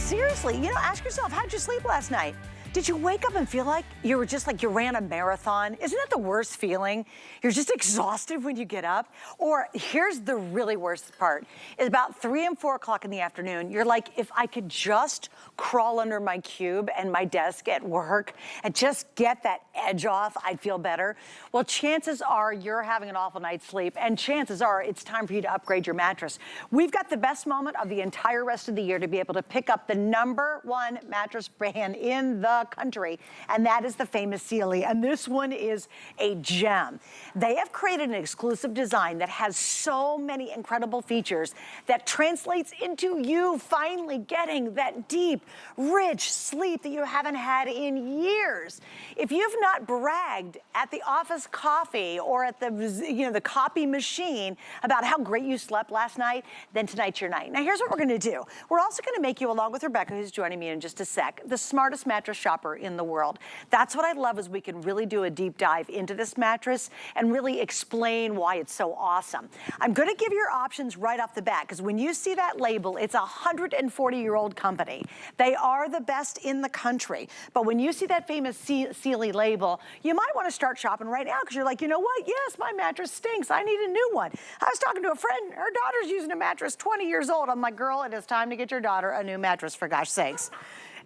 seriously, you know, ask yourself, how'd you sleep last night? Did you wake up and feel like you were just like you ran a marathon? Isn't that the worst feeling? You're just exhausted when you get up. Or here's the really worst part, is about 3 and 4 o'clock in the afternoon, you're like, if I could just crawl under my cube and my desk at work and just get that edge off, I'd feel better. Well, chances are you're having an awful night's sleep, and chances are it's time for you to upgrade your mattress. We've got the best moment of the entire rest of the year to be able to pick up the #1 mattress brand in the country, and that is the famous Sealy, and this one is a gem. They have created an exclusive design that has so many incredible features that translates into you finally getting that deep, rich sleep that you haven't had in years. If you've not bragged at the office coffee or at the, the copy machine about how great you slept last night, then tonight's your night. Now here's what we're gonna do. We're also gonna make you, along with Rebecca, who's joining me in just a sec, the smartest mattress shopper in the world. That's what I love, is we can really do a deep dive into this mattress and really explain why it's so awesome. I'm gonna give you your options right off the bat, because when you see that label, it's a 140-year-old company. They are the best in the country. But when you see that famous Sealy label, you might wanna start shopping right now, because you're like, you know what? Yes, my mattress stinks. I need a new one. I was talking to a friend, her daughter's using a mattress 20 years old. I'm like, girl, it is time to get your daughter a new mattress, for gosh sakes.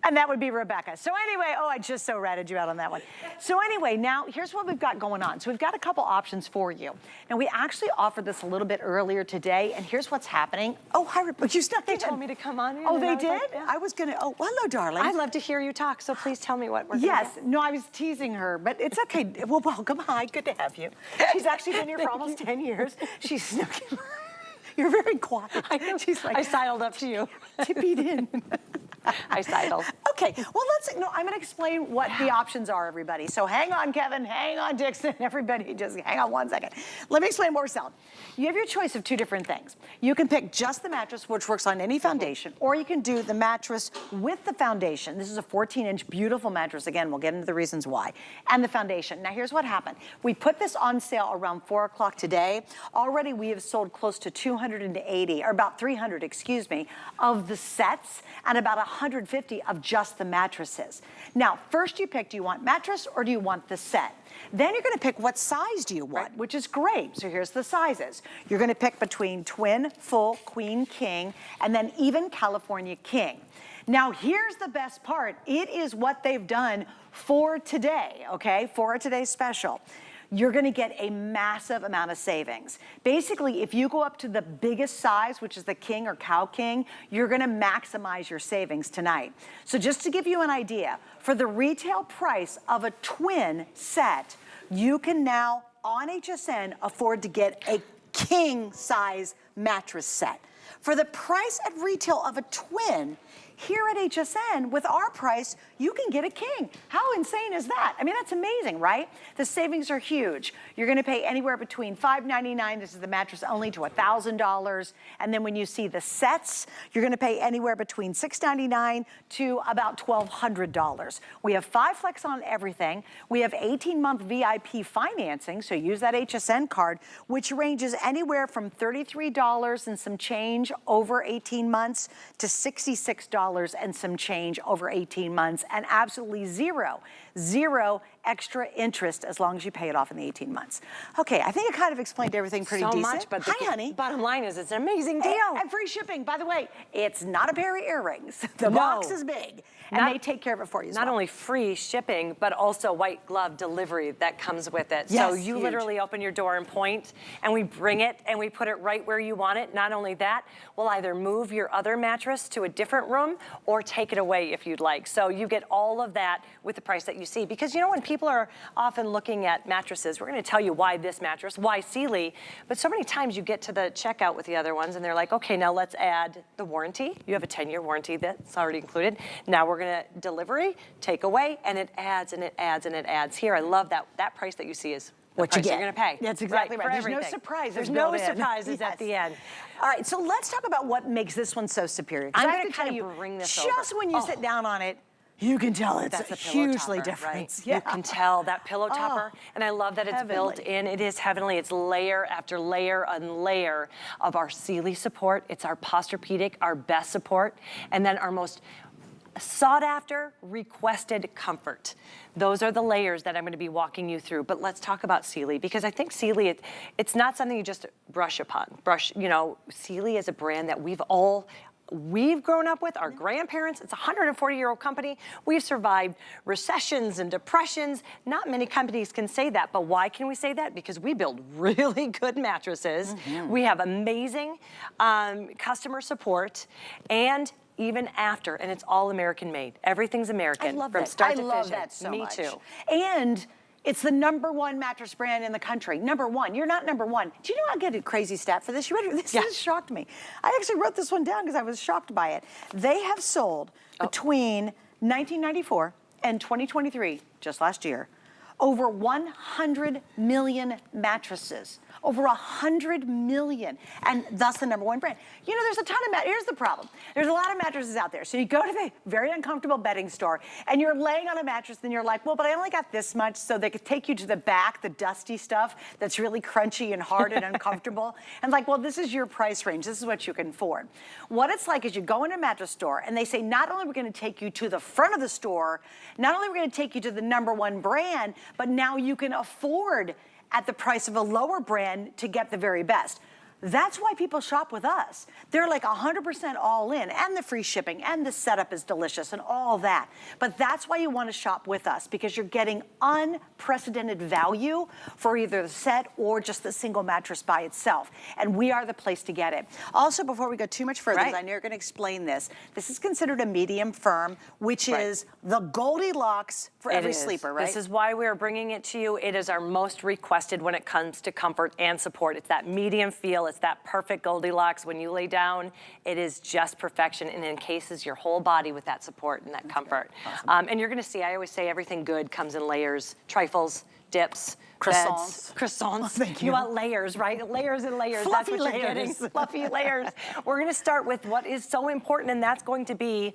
And that would be Rebecca. So anyway, oh, I just so ratted you out on that one. So anyway, now here's what we've got going on. So we've got a couple options for you. Now we actually offered this a little bit earlier today, and here's what's happening. Oh, hi, Rebecca. You snuck in. They told me to come on in. Oh, they did? Like, yeah. I was gonna, oh, hello, darling. I'd love to hear you talk, so please tell me what we're Yes, gonna no, I was teasing her, but it's okay. Well, welcome, hi, good to have you. She's actually been here for almost 10 years. She's snuck in. You're very quiet. I know. She's like, I sidled up to you. Tippied in. I sidled. Okay, well I'm gonna explain what the options are, everybody. So hang on, Kevin, hang on, Dixon, everybody just hang on 1 second. Let me explain what we're selling. You have your choice of 2 different things. You can pick just the mattress, which works on any foundation, or you can do the mattress with the foundation. This is a 14-inch beautiful mattress. Again, we'll get into the reasons why. And the foundation. Now here's what happened. We put this on sale around 4 o'clock today. Already we have sold close to 280, or about 300, excuse me, of the sets, and about 150 of just the mattresses. Now, first you pick, do you want mattress or do you want the set? Then you're gonna pick what size do you want, right, which is great. So here's the sizes. You're gonna pick between twin, full, queen, king, and then even California king. Now here's the best part. It is what they've done for today, okay? For today's special. You're gonna get a massive amount of savings. Basically, if you go up to the biggest size, which is the king or cow king, you're gonna maximize your savings tonight. So just to give you an idea, for the retail price of a twin set, you can now, on HSN, afford to get a king size mattress set. For the price at retail of a twin, here at HSN, with our price, you can get a king. How insane is that? I mean, that's amazing, right? The savings are huge. You're gonna pay anywhere between $599, this is the mattress only, to $1,000. And then when you see the sets, you're gonna pay anywhere between $699 to about $1,200. We have 5 flex on everything. We have 18-month VIP financing, so use that HSN card, which ranges anywhere from $33 and some change over 18 months to $66 and some change over 18 months, and absolutely zero extra interest as long as you pay it off in the 18 months. Okay, I think I kind of explained everything pretty decent. So much, but hi, honey. Bottom line is it's an amazing deal. And free shipping. By the way, it's not a pair of earrings. The box is big, and they take care of it for you as well. Not only free shipping, but also white glove delivery that comes with it. Yes, so you huge. literally open your door and point, and we bring it, and we put it right where you want it. Not only that, we'll either move your other mattress to a different room or take it away if you'd like. So you get all of that with the price that you see. Because you know, when people are often looking at mattresses, we're gonna tell you why this mattress, why Sealy, but so many times you get to the checkout with the other ones and they're like, okay, now let's add the warranty. You have a 10-year warranty that's already included. Now we're gonna delivery, take away, and it adds and it adds and it adds. Here, I love that. That price that you see is what you get. You're gonna pay. That's exactly right. There's everything. no surprises. There's no built in. surprises Yes. at the end. All right, so let's talk about what makes this one so superior. I'm I gonna have to tell kind you, of bring this just over. when you sit down on it, you can tell it's That's a pillow hugely topper, different. right? Yeah. You can tell that pillow topper, and I love that it's heavenly. built in. It is heavenly. It's layer after layer and layer of our Sealy support. It's our Posturepedic, our best support, and then our most sought after, requested comfort. Those are the layers that I'm going to be walking you through. But let's talk about Sealy, because I think Sealy, it's not something you just brush upon. Sealy is a brand that we've grown up with, our grandparents. It's a 140-year-old company. We've survived recessions and depressions. Not many companies can say that, but why can we say that? Because we build really good mattresses. We have amazing customer support, and even after, and it's all American made. Everything's American. I love from that. start to I love finish. that so Me much. too. And it's the #1 mattress brand in the country. #1. You're not #1. Do you know I'll get a crazy stat for this? You ready? This shocked me. I actually wrote this one down because I was shocked by it. They have sold between 1994 and 2023, just last year, over 100 million mattresses. Over 100 million, and thus the #1 brand. You know, there's a ton of here's the problem. There's a lot of mattresses out there. So you go to the very uncomfortable bedding store, and you're laying on a mattress, and you're like, well, but I only got this much, so they could take you to the back, the dusty stuff that's really crunchy and hard and uncomfortable. And like, well, this is your price range. This is what you can afford. What it's like is you go in a mattress store, and they say, not only are we gonna take you to the front of the store, not only are we gonna take you to the #1 brand, but now you can afford at the price of a lower brand to get the very best. That's why people shop with us. They're like 100% all in, and the free shipping, and the setup is delicious, and all that. But that's why you want to shop with us, because you're getting unprecedented value for either the set or just the single mattress by itself. And we are the place to get it. Also, before we go too much further, because I know you're going to explain this is considered a medium firm, which is the Goldilocks for every sleeper, right? This is why we are bringing it to you. It is our most requested when it comes to comfort and support. It's that medium feel. It's that perfect Goldilocks. When you lay down, it is just perfection and encases your whole body with that support and that comfort. Awesome. And you're going to see, I always say everything good comes in layers, trifles, dips, croissants. Croissants. Oh, thank you. You want layers, right? Layers and layers. Fluffy that's what layers. You're getting. Fluffy layers. We're going to start with what is so important, and that's going to be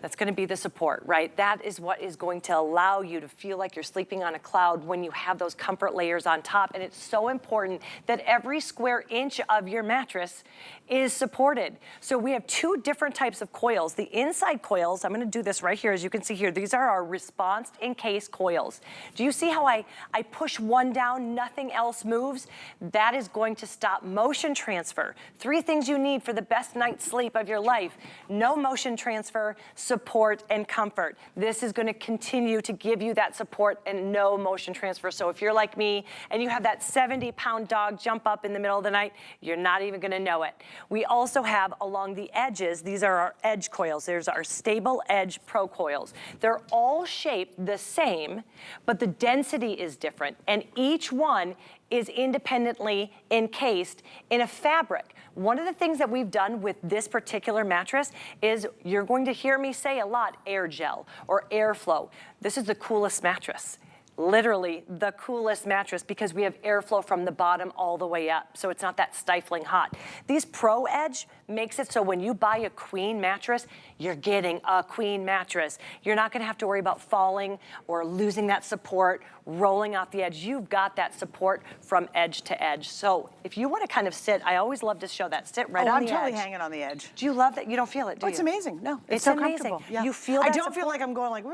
the support, right? That is what is going to allow you to feel like you're sleeping on a cloud when you have those comfort layers on top. And it's so important that every square inch of your mattress is supported. So we have 2 different types of coils. The inside coils, I'm gonna do this right here, as you can see here, these are our response encase coils. Do you see how I push one down, nothing else moves? That is going to stop motion transfer. 3 things you need for the best night's sleep of your life: no motion transfer, support, and comfort. This is gonna continue to give you that support and no motion transfer. So if you're like me and you have that 70-pound dog jump up in the middle of the night, you're not even gonna know it. We also have along the edges, these are our edge coils. There's our Stable Edge Pro coils. They're all shaped the same, but the density is different, and each one is independently encased in a fabric. One of the things that we've done with this particular mattress is, you're going to hear me say a lot, air gel or airflow. This is the coolest mattress. Literally the coolest mattress, because we have airflow from the bottom all the way up, so it's not that stifling hot. These Pro Edge makes it so when you buy a queen mattress, you're getting a queen mattress. You're not gonna have to worry about falling or losing that support, rolling off the edge. You've got that support from edge to edge. So if you wanna kind of sit, I always love to show that, sit right on the edge. I'm totally hanging on the edge. Do you love that? You don't feel it, do you? It's amazing. No, it's so amazing. comfortable. Yeah. You feel that I don't support? feel like I'm going like,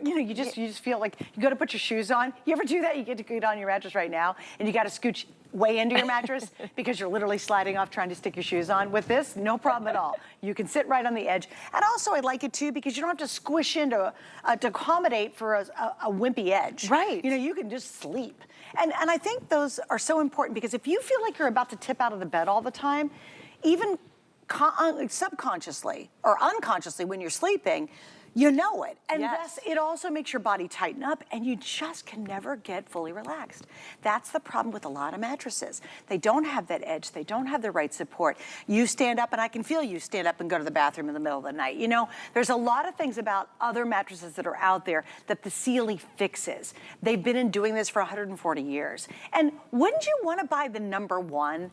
you just feel like you go to put your shoes on. You ever do that? You get to get on your mattress right now, and you got to scooch way into your mattress because you're literally sliding off trying to stick your shoes on. With this, no problem at all. You can sit right on the edge. And also I like it too because you don't have to squish into to accommodate for a wimpy edge. Right. You know, you can just sleep. And I think those are so important, because if you feel like you're about to tip out of the bed all the time, even subconsciously or unconsciously when you're sleeping, you know it. And thus, it also makes your body tighten up, and you just can never get fully relaxed. That's the problem with a lot of mattresses. They don't have that edge. They don't have the right support. You stand up, and I can feel you stand up and go to the bathroom in the middle of the night. You know, there's a lot of things about other mattresses that are out there that the Sealy fixes. They've been doing this for 140 years. And wouldn't you want to buy the #1?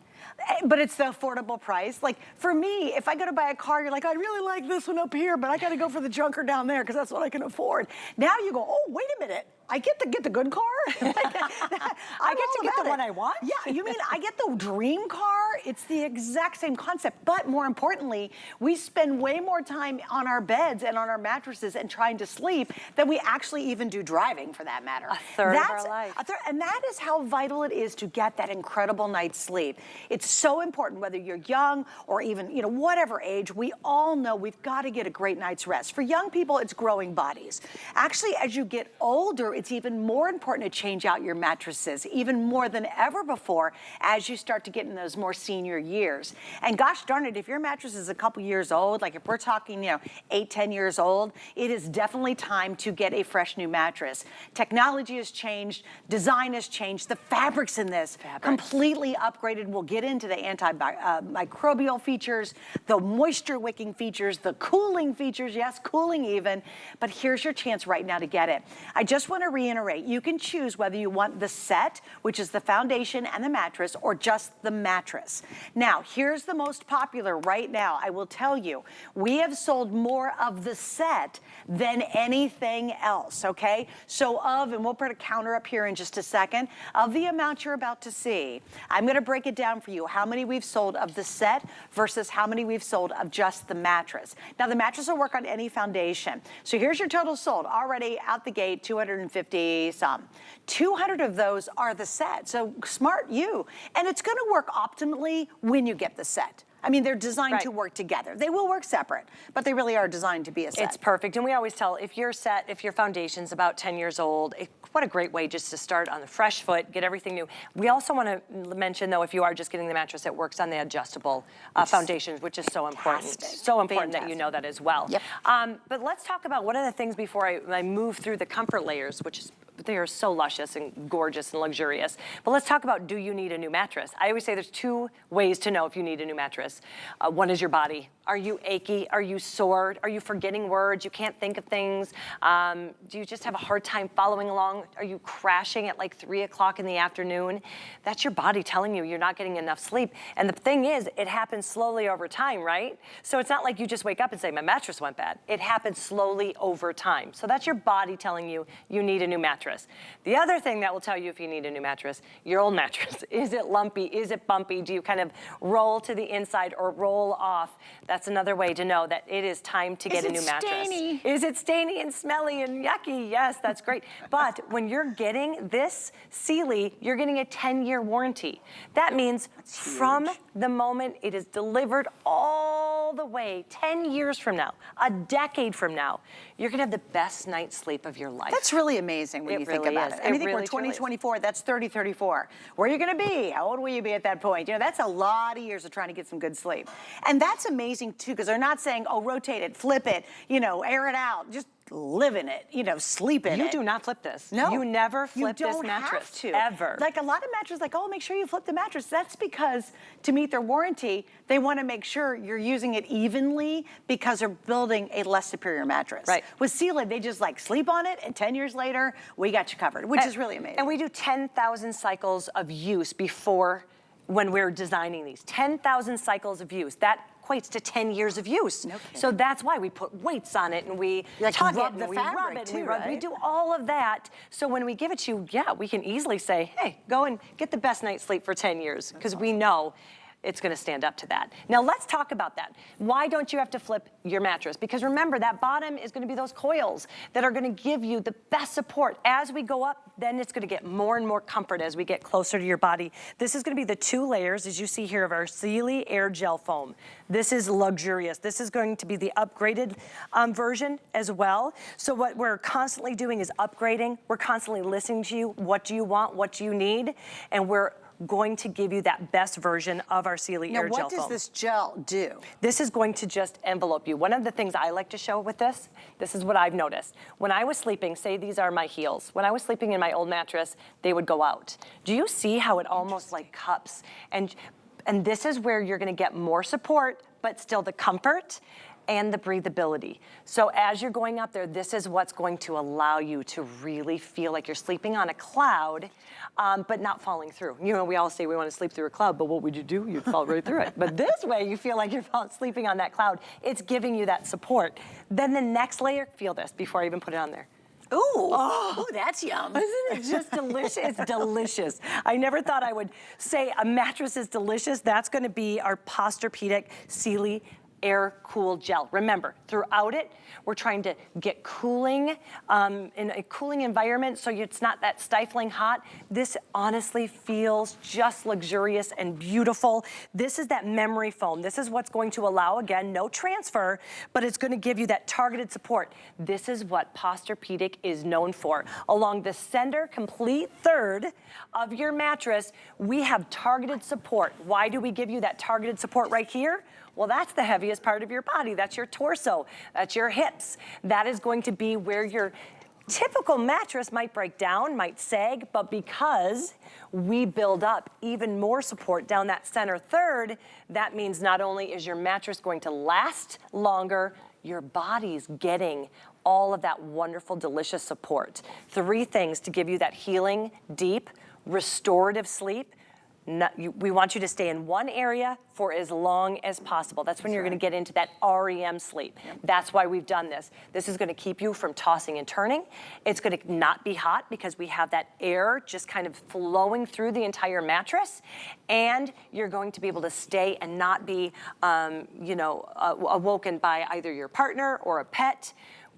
But it's the affordable price. Like for me, if I go to buy a car, you're like, I really like this one up here, but I got to go for the junker down there because that's what I can afford. Now you go, oh, wait a minute. I get to get the good car? I get to get the one I want? Yeah, you mean I get the dream car? It's the exact same concept, but more importantly, we spend way more time on our beds and on our mattresses and trying to sleep than we actually even do driving, for that matter. A third of our life. And that is how vital it is to get that incredible night's sleep. It's so important, whether you're young or even, you know, whatever age, we all know we've got to get a great night's rest. For young people, it's growing bodies. Actually, as you get older, it's even more important to change out your mattresses, even more than ever before, as you start to get in those more senior years. And gosh darn it, if your mattress is a couple years old, like if we're talking, you know, 8, 10 years old, it is definitely time to get a fresh new mattress. Technology has changed, design has changed, the fabrics in this completely upgraded. We'll get into the antimicrobial features, the moisture wicking features, the cooling features, yes, cooling even, but here's your chance right now to get it. I just want to reiterate, you can choose whether you want the set, which is the foundation and the mattress, or just the mattress. Now, here's the most popular right now. I will tell you, we have sold more of the set than anything else, okay? So and we'll put a counter up here in just a second, of the amount you're about to see, I'm gonna break it down for you, how many we've sold of the set versus how many we've sold of just the mattress. Now, the mattress will work on any foundation. So here's your total sold, already out the gate, 250 some. 200 of those are the set, so smart you. And it's gonna work optimally when you get the set. I mean, they're designed to work together. They will work separate, but they really are designed to be a set. It's perfect, and we always tell, if your foundation's about 10 years old, what a great way just to start on the fresh foot, get everything new. We also want to mention, though, if you are just getting the mattress, it works on the adjustable foundations, which is so important. So important that you know that as well. Yep. But let's talk about one of the things before I move through the comfort layers, which is they are so luscious and gorgeous and luxurious. But let's talk about, do you need a new mattress? I always say there's 2 ways to know if you need a new mattress. One is your body. Are you achy? Are you sore? Are you forgetting words? You can't think of things? Do you just have a hard time following along? Are you crashing at like 3 o'clock in the afternoon? That's your body telling you you're not getting enough sleep. And the thing is, it happens slowly over time, right? So it's not like you just wake up and say, my mattress went bad. It happens slowly over time. So that's your body telling you you need a new mattress. The other thing that will tell you if you need a new mattress, your old mattress. Is it lumpy? Is it bumpy? Do you kind of roll to the inside or roll off? That's another way to know that it is time to get a new mattress. Stainy? Is it stainy and smelly and yucky? Yes, that's great. But when you're getting this Sealy, you're getting a 10-year warranty. That means from the moment it is delivered all the way 10 years from now, a decade from now, you're gonna have the best night's sleep of your life. That's really amazing when you think about it. I mean, think we're 2024, that's 3034. Where are you gonna be? How old will you be at that point? You know, that's a lot of years of trying to get some good sleep. And that's amazing too, because they're not saying, oh, rotate it, flip it, you know, air it out. Just live in it, you know, sleep in it. You do not flip this. No. You never flip you this don't mattress. Have to. Ever. Like a lot of mattresses, like, oh, make sure you flip the mattress. That's because to meet their warranty, they want to make sure you're using it evenly because they're building a less superior mattress. Right. With Sealy, they just like sleep on it, and 10 years later, we got you covered, which is really amazing. And we do 10,000 cycles of use before when we're designing these. 10,000 cycles of use. That equates to 10 years of use. No So that's why we put weights on it and we tug it and we rub it and we rub. We do all of that. So when we give it to you, yeah, we can easily say, hey, go and get the best night's sleep for 10 years because we know it's gonna stand up to that. Now let's talk about that. Why don't you have to flip your mattress? Because remember, that bottom is gonna be those coils that are gonna give you the best support. As we go up, then it's gonna get more and more comfort as we get closer to your body. This is gonna be the 2 layers, as you see here, of our Sealy Air Gel Foam. This is luxurious. This is going to be the upgraded version as well. So what we're constantly doing is upgrading. We're constantly listening to you. What do you want? What do you need? And we're going to give you that best version of our Sealy Air Gel Foam. Now, what does this gel do? This is going to just envelope you. One of the things I like to show with this is what I've noticed. When I was sleeping, say these are my heels. When I was sleeping in my old mattress, they would go out. Do you see how it almost like cups? And this is where you're gonna get more support, but still the comfort and the breathability. So as you're going up there, this is what's going to allow you to really feel like you're sleeping on a cloud, but not falling through. You know, we all say we want to sleep through a cloud, but what would you do? You'd fall right through it. But this way, you feel like you're sleeping on that cloud. It's giving you that support. Then the next layer, feel this before I even put it on there. Ooh, Oh. ooh, that's yum. Isn't it just delicious? It's delicious. I never thought I would say a mattress is delicious. That's gonna be our Posturepedic Sealy Air Cool Gel. Remember, throughout it, we're trying to get cooling in a cooling environment so it's not that stifling hot. This honestly feels just luxurious and beautiful. This is that memory foam. This is what's going to allow, again, no transfer, but it's gonna give you that targeted support. This is what Posturepedic is known for. Along the center, complete third of your mattress, we have targeted support. Why do we give you that targeted support right here? Well, that's the heaviest part of your body. That's your torso, that's your hips. That is going to be where your typical mattress might break down, might sag, but because we build up even more support down that center third, that means not only is your mattress going to last longer, your body's getting all of that wonderful, delicious support. 3 things to give you that healing, deep, restorative sleep. We want you to stay in one area for as long as possible. That's when you're gonna get into that REM sleep. Yep. That's why we've done this. This is gonna keep you from tossing and turning. It's gonna not be hot because we have that air just kind of flowing through the entire mattress. And you're going to be able to stay and not be, awoken by either your partner or a pet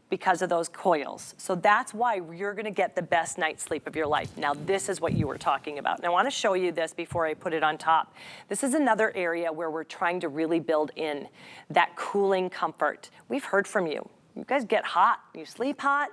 because of those coils. So that's why you're gonna get the best night's sleep of your life. Now, this is what you were talking about. And I wanna show you this before I put it on top. This is another area where we're trying to really build in that cooling comfort. We've heard from you. You guys get hot, you sleep hot.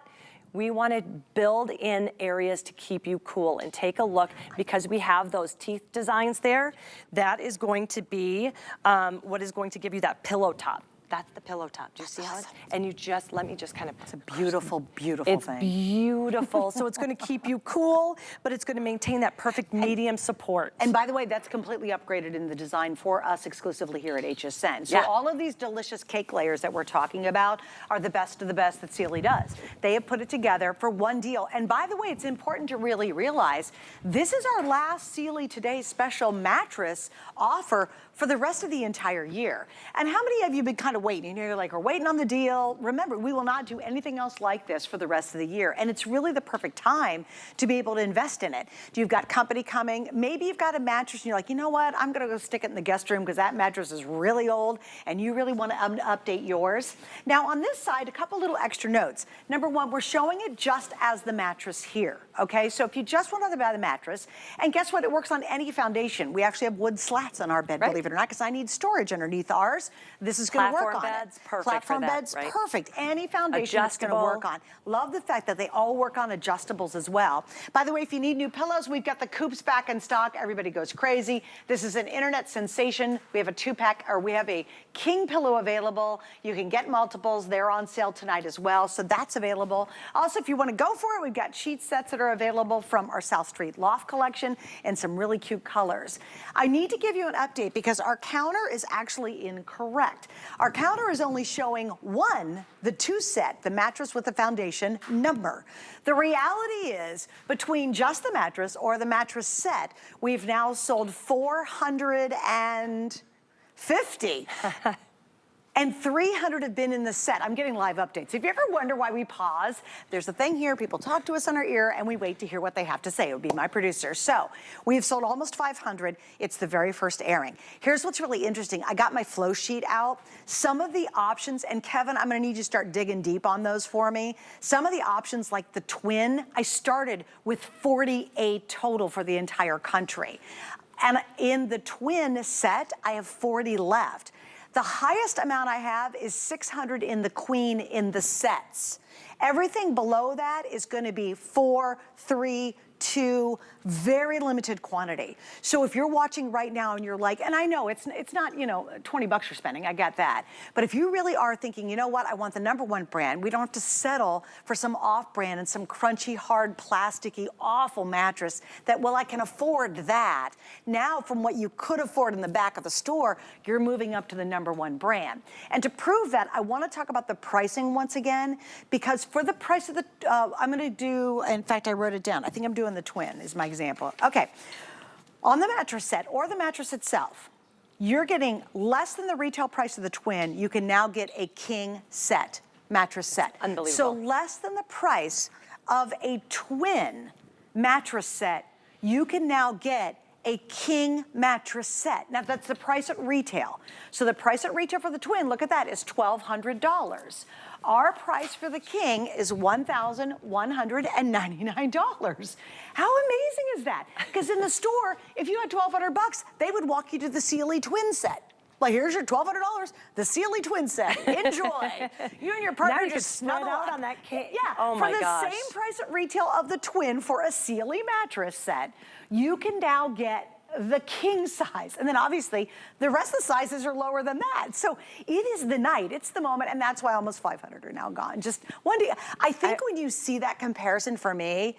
We wanna build in areas to keep you cool and take a look because we have those teeth designs there. That is going to be what is going to give you that pillow top. That's the pillow top. Do you see how it's? And you just, let me just kind of. It's a beautiful, beautiful thing. It's beautiful. So it's gonna keep you cool, but it's gonna maintain that perfect medium support. And by the way, that's completely upgraded in the design for us exclusively here at HSN. So Yeah. all of these delicious cake layers that we're talking about are the best of the best that Sealy does. They have put it together for one deal. And by the way, it's important to really realize this is our last Sealy Today special mattress offer for the rest of the entire year. And how many of you have been kind of waiting? You're like, we're waiting on the deal. Remember, we will not do anything else like this for the rest of the year. And it's really the perfect time to be able to invest in it. You've got company coming. Maybe you've got a mattress and you're like, you know what? I'm gonna go stick it in the guest room because that mattress is really old and you really wanna update yours. Now on this side, a couple little extra notes. Number one, we're showing it just as the mattress here, okay? So if you just want to buy the mattress, and guess what? It works on any foundation. We actually have wood slats on our bed, Right. believe it or not, because I need storage underneath ours. This is going to work on Beds, it. perfect Platform for that, beds, right? perfect. Any foundation it's going to Adjustable. work on. Love the fact that they all work on adjustables as well. By the way, if you need new pillows, we've got the Coops back in stock. Everybody goes crazy. This is an internet sensation. We have a 2-pack, or we have a king pillow available. You can get multiples. They're on sale tonight as well, so that's available. Also, if you want to go for it, we've got sheet sets that are available from our South Street Loft collection in some really cute colors. I need to give you an update because our counter is actually incorrect. Our counter is only showing the 2 set, the mattress with the foundation number. The reality is, between just the mattress or the mattress set, we've now sold 450. And 300 have been in the set. I'm getting live updates. If you ever wonder why we pause, there's a thing here, people talk to us on our ear, and we wait to hear what they have to say. It would be my producer. So, we've sold almost 500. It's the very first airing. Here's what's really interesting. I got my flow sheet out. Some of the options, and Kevin, I'm gonna need you to start digging deep on those for me. Some of the options, like the twin, I started with 48 total for the entire country. And in the twin set, I have 40 left. The highest amount I have is 600 in the queen in the sets. Everything below that is gonna be 4, 3, 2, very limited quantity. So if you're watching right now and you're like, and I know it's not, 20 bucks you're spending, I get that. But if you really are thinking, you know what, I want the #1 brand, we don't have to settle for some off brand and some crunchy, hard, plasticky, awful mattress that, well, I can afford that. Now from what you could afford in the back of the store, you're moving up to the #1 brand. And to prove that, I wanna talk about the pricing once again, because for the price of the, I'm gonna do, in fact, I wrote it down. I think I'm doing the twin is my example. Okay, on the mattress set or the mattress itself, you're getting less than the retail price of the twin. You can now get a king set, mattress set. Unbelievable. So less than the price of a twin mattress set, you can now get a king mattress set. Now that's the price at retail. So the price at retail for the twin, look at that, is $1,200. Our price for the king is $1,199. How amazing is that? Because in the store, if you had $1,200, they would walk you to the Sealy twin set. Like, here's your $1,200, the Sealy twin set. Enjoy. You and your partner Now you just can spread snuggle out up on that king. Yeah, Oh my gosh. For the same price at retail of the twin for a Sealy mattress set, you can now get the king size. And then obviously the rest of the sizes are lower than that. So it is the night, it's the moment, and that's why almost 500 are now gone. Just one day, I think when you see that comparison for me,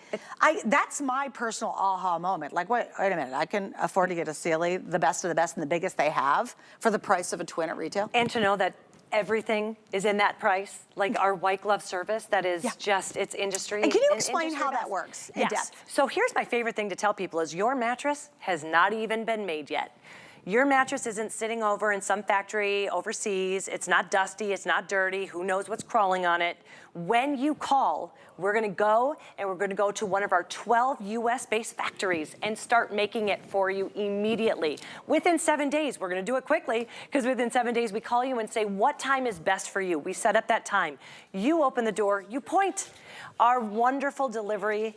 that's my personal aha moment. Like, wait a minute, I can afford to get a Sealy, the best of the best and the biggest they have for the price of a twin at retail. And to know that everything is in that price, like our white glove service, that is just, it's industry. And can you explain how that works in depth? So here's my favorite thing to tell people is your mattress has not even been made yet. Your mattress isn't sitting over in some factory overseas. It's not dusty, it's not dirty. Who knows what's crawling on it? When you call, we're gonna go to one of our 12 US-based factories and start making it for you immediately. Within 7 days, we're gonna do it quickly, because within 7 days, we call you and say, what time is best for you? We set up that time. You open the door, you point. Our wonderful delivery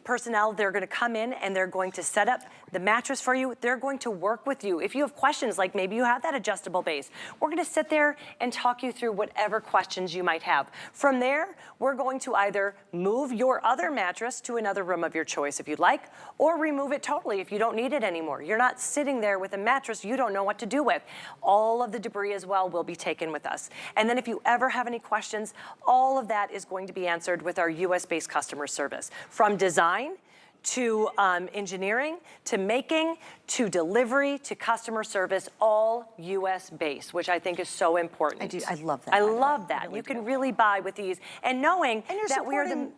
personnel, they're gonna come in and they're going to set up the mattress for you. They're going to work with you. If you have questions, like maybe you have that adjustable base, we're gonna sit there and talk you through whatever questions you might have. From there, we're going to either move your other mattress to another room of your choice if you'd like, or remove it totally if you don't need it anymore. You're not sitting there with a mattress you don't know what to do with. All of the debris as well will be taken with us. And then if you ever have any questions, all of that is going to be answered with our US-based customer service. From design to engineering, to making, to delivery, to customer service, all US based, which I think is so important. I love that. I love that. You can really buy with ease. And knowing you're that we are the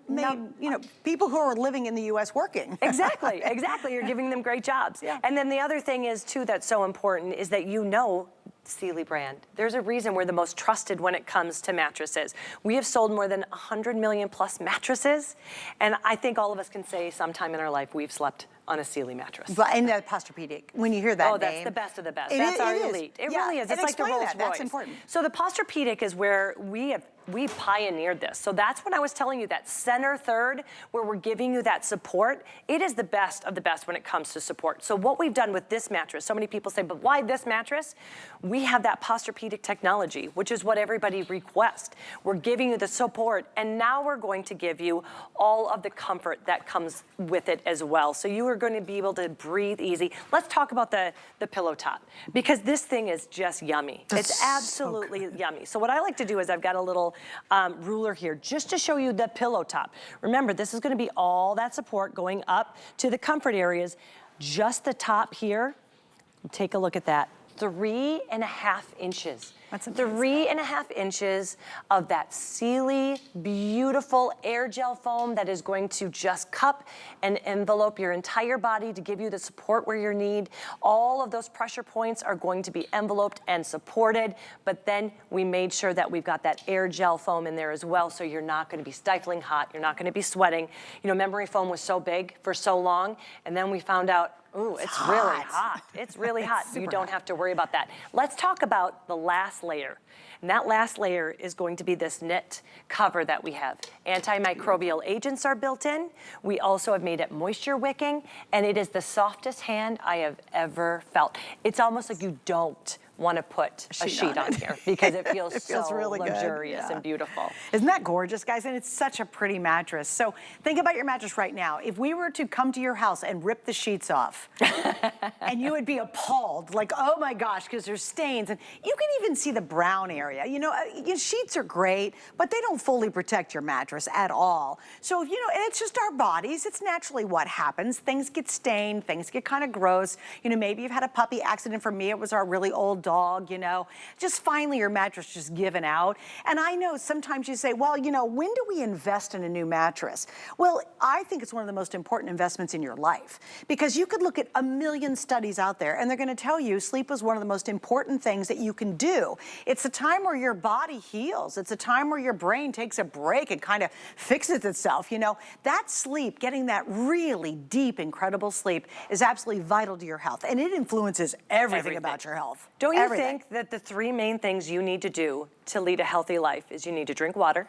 people who are living in the US working. Exactly, exactly. You're giving them great jobs. Yeah. And then the other thing is too that's so important is that you know Sealy brand. There's a reason we're the most trusted when it comes to mattresses. We have sold more than 100 million plus mattresses, and I think all of us can say sometime in our life we've slept on a Sealy mattress. But in the Posturepedic, when you hear that name. That's the best of the best. That's our elite. It really is. It's like the Rolls Royce. That's important. So the Posturepedic is where we pioneered this. So that's when I was telling you that center third, where we're giving you that support. It is the best of the best when it comes to support. So what we've done with this mattress, so many people say, but why this mattress? We have that Posturepedic technology, which is what everybody requests. We're giving you the support, and now we're going to give you all of the comfort that comes with it as well. So you are going to be able to breathe easy. Let's talk about the pillow top, because this thing is just yummy. It's absolutely yummy. So what I like to do is I've got a little ruler here just to show you the pillow top. Remember, this is going to be all that support going up to the comfort areas. Just the top here, take a look at that. 3.5 inches. That's amazing. 3.5 inches of that Sealy beautiful air gel foam that is going to just cup and envelope your entire body to give you the support where you need. All of those pressure points are going to be enveloped and supported, but then we made sure that we've got that air gel foam in there as well, so you're not going to be stifling hot, you're not going to be sweating. You know, memory foam was so big for so long, and then we found out, ooh, it's really hot. It's really hot. You don't have to worry about that. Let's talk about the last layer. And that last layer is going to be this knit cover that we have. Antimicrobial agents are built in. We also have made it moisture wicking, and it is the softest hand I have ever felt. It's almost like you don't want to put a sheet on here because it feels, so really luxurious good. and beautiful. Isn't that gorgeous, guys? And it's such a pretty mattress. So think about your mattress right now. If we were to come to your house and rip the sheets off, and you would be appalled, like, oh my gosh, because there's stains, and you can even see the brown area. You know, sheets are great, but they don't fully protect your mattress at all. So, you know, and it's just our bodies. It's naturally what happens. Things get stained, things get kind of gross. You know, maybe you've had a puppy accident. For me, it was our really old dog, you know, just finally your mattress just giving out. And I know sometimes you say, well, you know, when do we invest in a new mattress? Well, I think it's one of the most important investments in your life, because you could look at a million studies out there and they're going to tell you sleep is one of the most important things that you can do. It's a time where your body heals. It's a time where your brain takes a break and kind of fixes itself. You know, that sleep, getting that really deep, incredible sleep is absolutely vital to your health, and it influences everything about your health. Don't you think that the three main things you need to do to lead a healthy life is you need to drink water,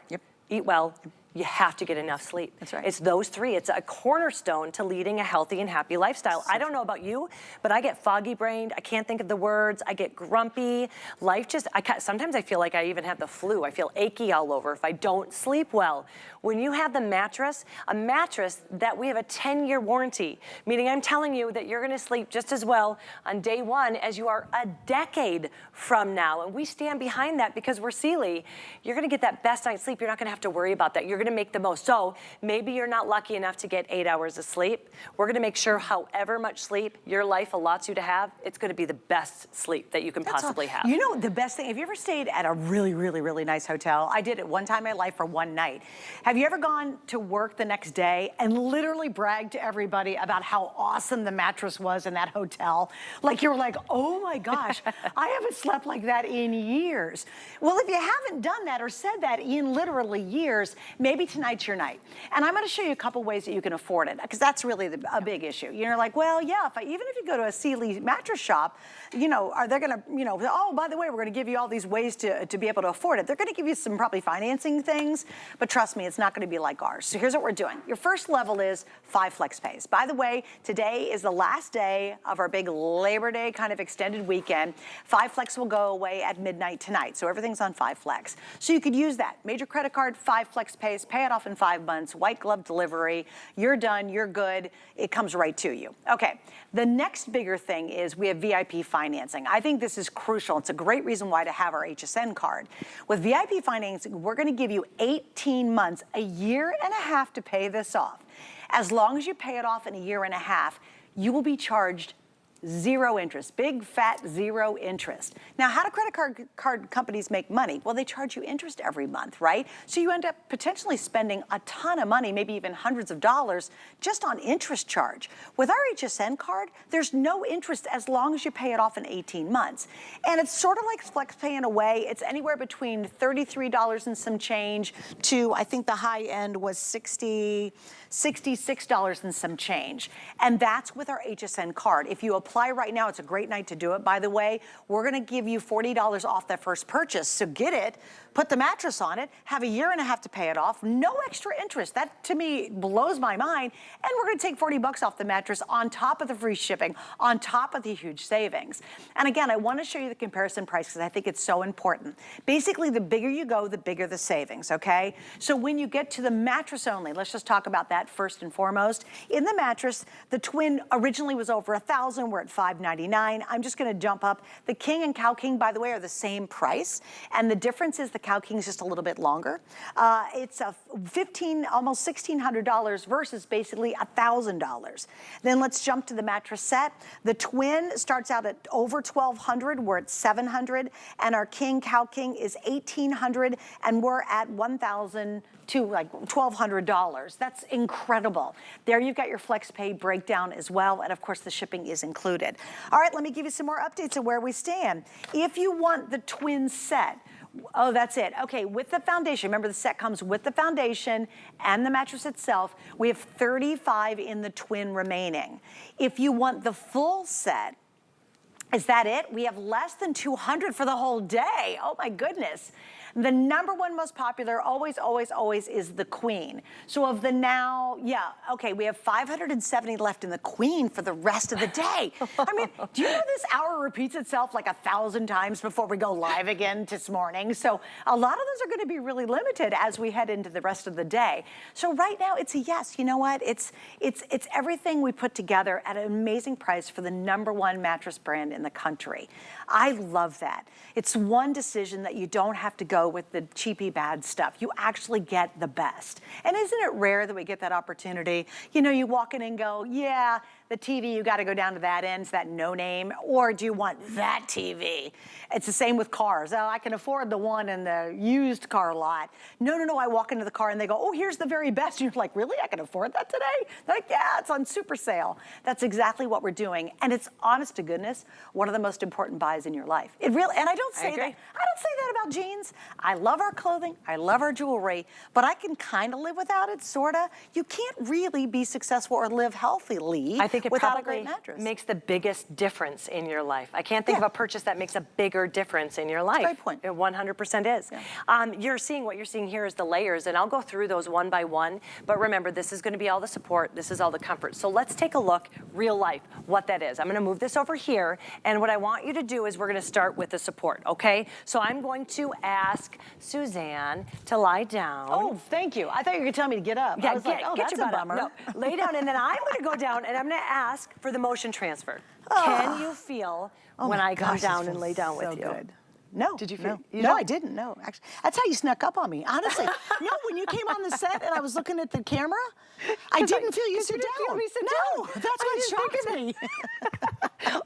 eat well, you have to get enough sleep. That's right. It's those three. It's a cornerstone to leading a healthy and happy lifestyle. I don't know about you, but I get foggy brained. I can't think of the words. I get grumpy. Life just, sometimes I feel like I even have the flu. I feel achy all over if I don't sleep well. When you have the mattress, a mattress that we have a 10-year warranty, meaning I'm telling you that you're gonna sleep just as well on day one as you are a decade from now. And we stand behind that because we're Sealy. You're gonna get that best night's sleep. You're not gonna have to worry about that. You're gonna make the most. So maybe you're not lucky enough to get 8 hours of sleep. We're gonna make sure however much sleep your life allots you to have, it's gonna be the best sleep that you can possibly have. You know, the best thing, have you ever stayed at a really, really, really nice hotel? I did it one time in my life for one night. Have you ever gone to work the next day and literally bragged to everybody about how awesome the mattress was in that hotel? Like you were like, oh my gosh, I haven't slept like that in years. Well, if you haven't done that or said that in literally years, maybe tonight's your night. And I'm gonna show you a couple ways that you can afford it, because that's really a big issue. You're like, well, yeah, even if you go to a Sealy mattress shop, you know, are they gonna, you know, oh, by the way, we're gonna give you all these ways to be able to afford it. They're gonna give you some probably financing things, but trust me, it's not gonna be like ours. So here's what we're doing. Your first level is 5 flex pays. By the way, today is the last day of our big Labor Day kind of extended weekend. 5 flex will go away at midnight tonight, so everything's on 5 flex. So you could use that. Major credit card, 5 flex pays, pay it off in 5 months, white glove delivery, you're done, you're good, it comes right to you. Okay, the next bigger thing is we have VIP financing. I think this is crucial. It's a great reason why to have our HSN card. With VIP financing, we're gonna give you 18 months, a year and a half to pay this off. As long as you pay it off in a year and a half, you will be charged 0 interest, big fat 0 interest. Now, how do credit card companies make money? Well, they charge you interest every month, right? So you end up potentially spending a ton of money, maybe even hundreds of dollars, just on interest charge. With our HSN card, there's no interest as long as you pay it off in 18 months. And it's sort of like flex pay in a way. It's anywhere between $33 and some change to, I think the high end was $66 and some change. And that's with our HSN card. If you apply right now, it's a great night to do it, by the way. We're gonna give you $40 off that first purchase. So get it, put the mattress on it, have a year and a half to pay it off, no extra interest. That to me blows my mind. And we're gonna take 40 bucks off the mattress on top of the free shipping, on top of the huge savings. And again, I wanna show you the comparison price because I think it's so important. Basically, the bigger you go, the bigger the savings, okay? So when you get to the mattress only, let's just talk about that first and foremost. In the mattress, the twin originally was over $1,000, we're at $599. I'm just gonna jump up. The King and Cow King, by the way, are the same price. And the difference is the Cow King is just a little bit longer. It's a almost $1,600 versus basically $1,000. Then let's jump to the mattress set. The twin starts out at over $1,200, we're at $700, and our King Cow King is $1,800, and we're at $1,000 to like $1,200. That's incredible. There you've got your flex pay breakdown as well, and of course the shipping is included. All right, let me give you some more updates of where we stand. If you want the twin set, oh, that's it. Okay, with the foundation, remember the set comes with the foundation and the mattress itself. We have 35 in the twin remaining. If you want the full set, is that it? We have less than 200 for the whole day. Oh my goodness. The number one most popular, always, always, always, is the Queen. So of the now, yeah, okay, we have 570 left in the Queen for the rest of the day. I mean, do you know this hour repeats itself like 1,000 times before we go live again this morning? So a lot of those are gonna be really limited as we head into the rest of the day. So right now, it's a yes. You know what? It's everything we put together at an amazing price for the #1 mattress brand in the country. I love that. It's one decision that you don't have to go with the cheapy bad stuff. You actually get the best. And isn't it rare that we get that opportunity? You know, you walk in and go, yeah, the TV, you got to go down to that end, it's that no name, or do you want that TV? It's the same with cars. Oh, I can afford the one in the used car lot. No, no, no, I walk into the car and they go, oh, here's the very best. And you're like, really? I can afford that today? They're like, yeah, it's on super sale. That's exactly what we're doing. And it's, honest to goodness, one of the most important buys in your life. It really, and I don't say that about jeans. I love our clothing, I love our jewelry, but I can kind of live without it, sorta. You can't really be successful or live healthily I think it without a probably great mattress. makes the biggest difference in your life. I can't think of a purchase that makes a bigger difference in your life. Great point. It 100% is. Yeah. What you're seeing here is the layers, and I'll go through those one by one, but remember, this is gonna be all the support, this is all the comfort. So let's take a look, real life, what that is. I'm gonna move this over here, and what I want you to do is we're gonna start with the support, okay? So I'm going to ask Suzanne to lie down. Oh, thank you. I thought you were gonna tell me to get up. Yeah, I was like, oh, get that's your a butt up. bummer. No, lay down, and then I'm gonna go down, and I'm gonna ask for the motion transfer. Can you feel when I come down and lay down with you? Good. No. Did you feel? No, I didn't. No, actually, that's how you snuck up on me. Honestly, no. When you came on the set and I was looking at the camera, I didn't feel you sit down. Feel me sit no, down. that's what shocked me.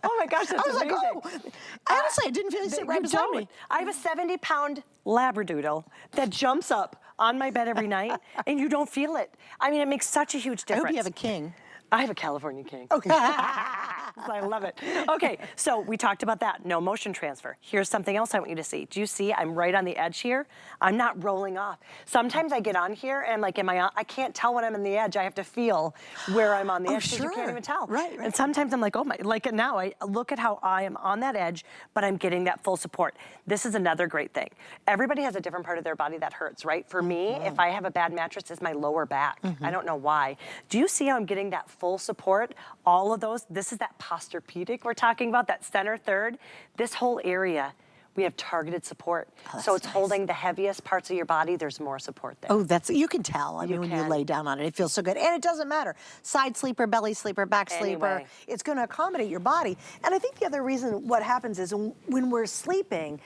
Oh my gosh, that's I was amazing. like, oh. Honestly, I didn't feel you sit right beside me. I have a 70-pound Labradoodle that jumps up on my bed every night, and you don't feel it. I mean, it makes such a huge difference. I hope you have a king. I have a California king. Okay. I love it. Okay, so we talked about that, no motion transfer. Here's something else I want you to see. Do you see I'm right on the edge here? I'm not rolling off. Sometimes I get on here and I'm like, I can't tell when I'm on the edge. I have to feel where I'm on the edge because you can't even tell. Right. And sometimes I'm like, oh my, like now I look at how I am on that edge, but I'm getting that full support. This is another great thing. Everybody has a different part of their body that hurts, right? For me, if I have a bad mattress, it's my lower back. I don't know why. Do you see how I'm getting that full support? All of those, this is that posturepedic we're talking about, that center third. This whole area, we have targeted support. So it's holding the heaviest parts of your body. There's more support there. Oh, you can tell. I mean, when you lay down on it, it feels so good. And it doesn't matter. Side sleeper, belly sleeper, back sleeper. It's going to accommodate your body. And I think the other reason what happens is when we're sleeping,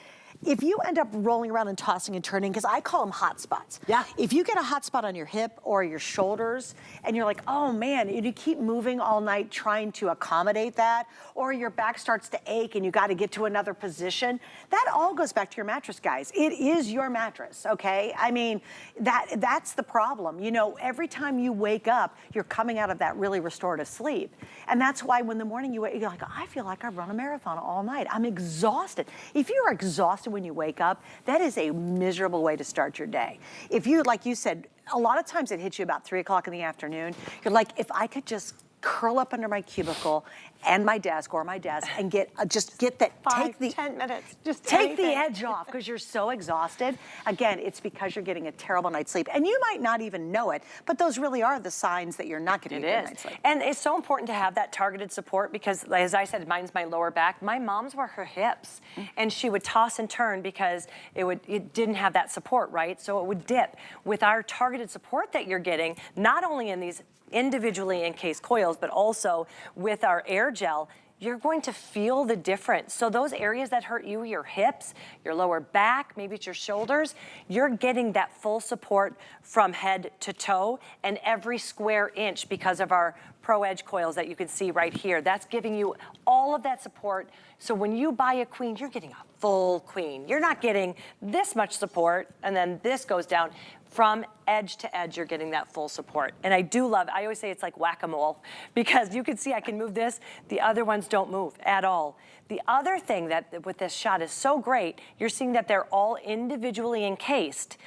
if you end up rolling around and tossing and turning, because I call them hot spots. Yeah. If you get a hot spot on your hip or your shoulders, and you're like, oh man, and you keep moving all night trying to accommodate that, or your back starts to ache and you got to get to another position, that all goes back to your mattress, guys. It is your mattress, okay? I mean, that's the problem. You know, every time you wake up, you're coming out of that really restorative sleep. And that's why when the morning you wake, you're like, I feel like I've run a marathon all night. I'm exhausted. If you're exhausted when you wake up, that is a miserable way to start your day. If you, like you said, a lot of times it hits you about 3 o'clock in the afternoon. You're like, if I could just curl up under my cubicle and my desk and just get that, 10 minutes, just take the edge off because you're so exhausted. Again, it's because you're getting a terrible night's sleep. And you might not even know it, but those really are the signs that you're not getting a good night's sleep. And it's so important to have that targeted support because, as I said, mine's my lower back. My mom's were her hips, and she would toss and turn because it didn't have that support, right? So it would dip. With our targeted support that you're getting, not only in these individually encased coils, but also with our air gel, you're going to feel the difference. So those areas that hurt you, your hips, your lower back, maybe it's your shoulders, you're getting that full support from head to toe and every square inch because of our Pro Edge coils that you can see right here. That's giving you all of that support. So when you buy a queen, you're getting a full queen. You're not getting this much support and then this goes down. From edge to edge, you're getting that full support. And I do love, I always say it's like whack-a-mole because you can see I can move this, the other ones don't move at all. The other thing that with this shot is so great, you're seeing that they're all individually encased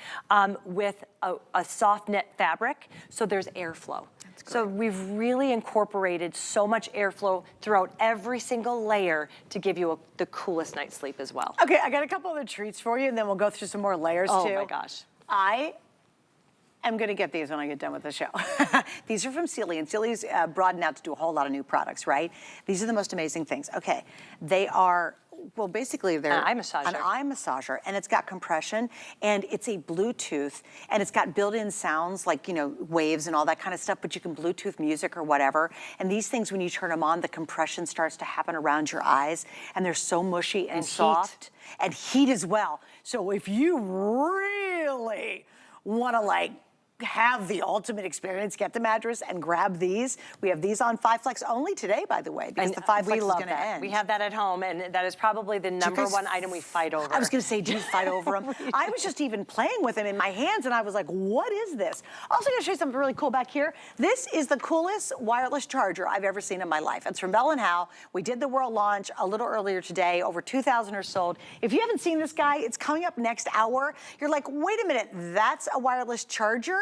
with a soft knit fabric, so there's airflow. So we've really incorporated so much airflow throughout every single layer to give you the coolest night's sleep as well. Okay, I got a couple other treats for you and then we'll go through some more layers too. Oh my gosh. I'm gonna get these when I get done with the show. These are from Sealy, and Sealy's broadened out to do a whole lot of new products, right? These are the most amazing things. Okay, they are, well, basically they're an eye massager. An eye massager, and it's got compression, and it's a Bluetooth, and it's got built-in sounds like, you know, waves and all that kind of stuff, but you can Bluetooth music or whatever. And these things, when you turn them on, the compression starts to happen around your eyes, and they're so mushy and soft. And heat as well. So if you really want to like have the ultimate experience, get the mattress and grab these. We have these on 5 Flex only today, by the way, because the 5 Flex is going to end. We have that at home, and that is probably the number one item we fight over. I was going to say, do you fight over them? I was just even playing with them in my hands, and I was like, what is this? Also going to show you something really cool back here. This is the coolest wireless charger I've ever seen in my life. It's from Bell & Howell. We did the world launch a little earlier today. Over 2,000 are sold. If you haven't seen this guy, it's coming up next hour. You're like, wait a minute, that's a wireless charger?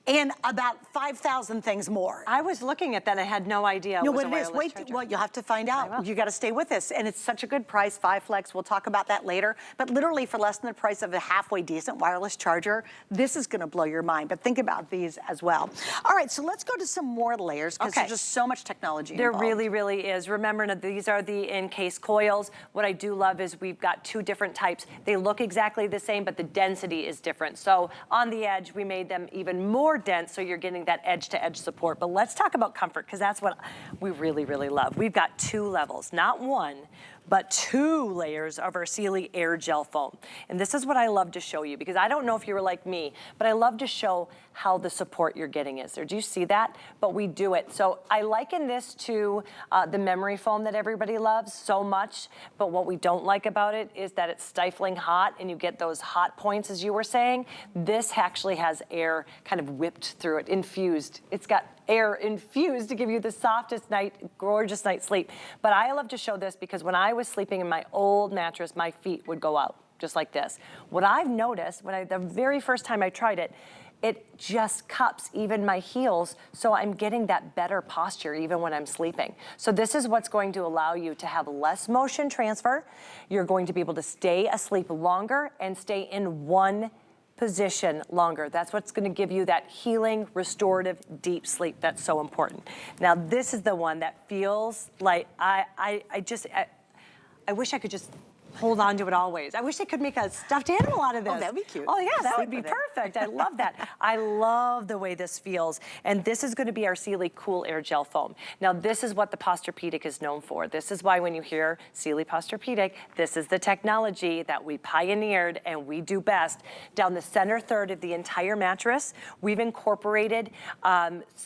And about 5,000 things more. I was looking at that and I had no idea No, it was what a it is, wireless charger. well, you'll have to find out. You got to stay with us. And it's such a good price, 5 Flex. We'll talk about that later. But literally for less than the price of a halfway decent wireless charger, this is going to blow your mind. But think about these as well. All right, so let's go to some more layers because there's just so much technology There involved. really, really is. Remember, now, these are the encased coils. What I do love is we've got 2 different types. They look exactly the same, but the density is different. So on the edge, we made them even more dense, so you're getting that edge-to-edge support. But let's talk about comfort, because that's what we really, really love. We've got 2 levels, not 1, but 2 layers of our Sealy Air Gel Foam. And this is what I love to show you, because I don't know if you were like me, but I love to show how the support you're getting is there. Do you see that? But we do it. So I liken this to the memory foam that everybody loves so much, but what we don't like about it is that it's stifling hot and you get those hot points, as you were saying. This actually has air kind of whipped through it, infused. It's got air infused to give you the softest night, gorgeous night's sleep. But I love to show this because when I was sleeping in my old mattress, my feet would go out just like this. What I've noticed, the very first time I tried it, it just cups even my heels, so I'm getting that better posture even when I'm sleeping. So this is what's going to allow you to have less motion transfer. You're going to be able to stay asleep longer and stay in one position longer. That's what's going to give you that healing, restorative, deep sleep that's so important. Now, this is the one that feels like I wish I could just hold on to it always. I wish they could make a stuffed animal out of this. Oh, that'd be cute. Oh yeah, that would be Sleep with it. perfect. I love that. I love the way this feels. And this is going to be our Sealy Cool Air Gel Foam. Now this is what the Posturepedic is known for. This is why when you hear Sealy Posturepedic, this is the technology that we pioneered and we do best. Down the center third of the entire mattress, we've incorporated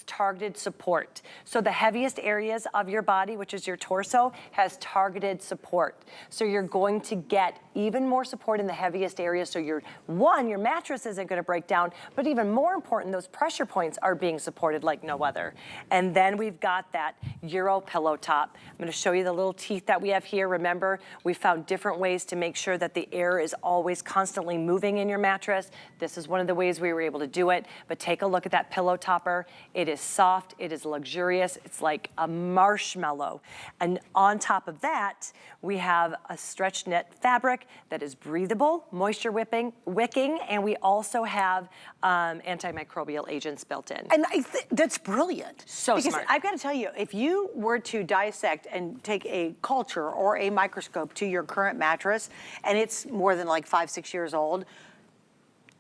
targeted support. So the heaviest areas of your body, which is your torso, has targeted support. So you're going to get even more support in the heaviest areas. So your mattress isn't going to break down, but even more important, those pressure points are being supported like no other. And then we've got that Euro pillow top. I'm going to show you the little teeth that we have here. Remember, we found different ways to make sure that the air is always constantly moving in your mattress. This is one of the ways we were able to do it. But take a look at that pillow topper. It is soft, it is luxurious, it's like a marshmallow. And on top of that, we have a stretch knit fabric that is breathable, moisture wicking, and we also have antimicrobial agents built in. And that's brilliant. So smart. smart. I've got to tell you, if you were to dissect and take a culture or a microscope to your current mattress, and it's more than like 5-6 years old,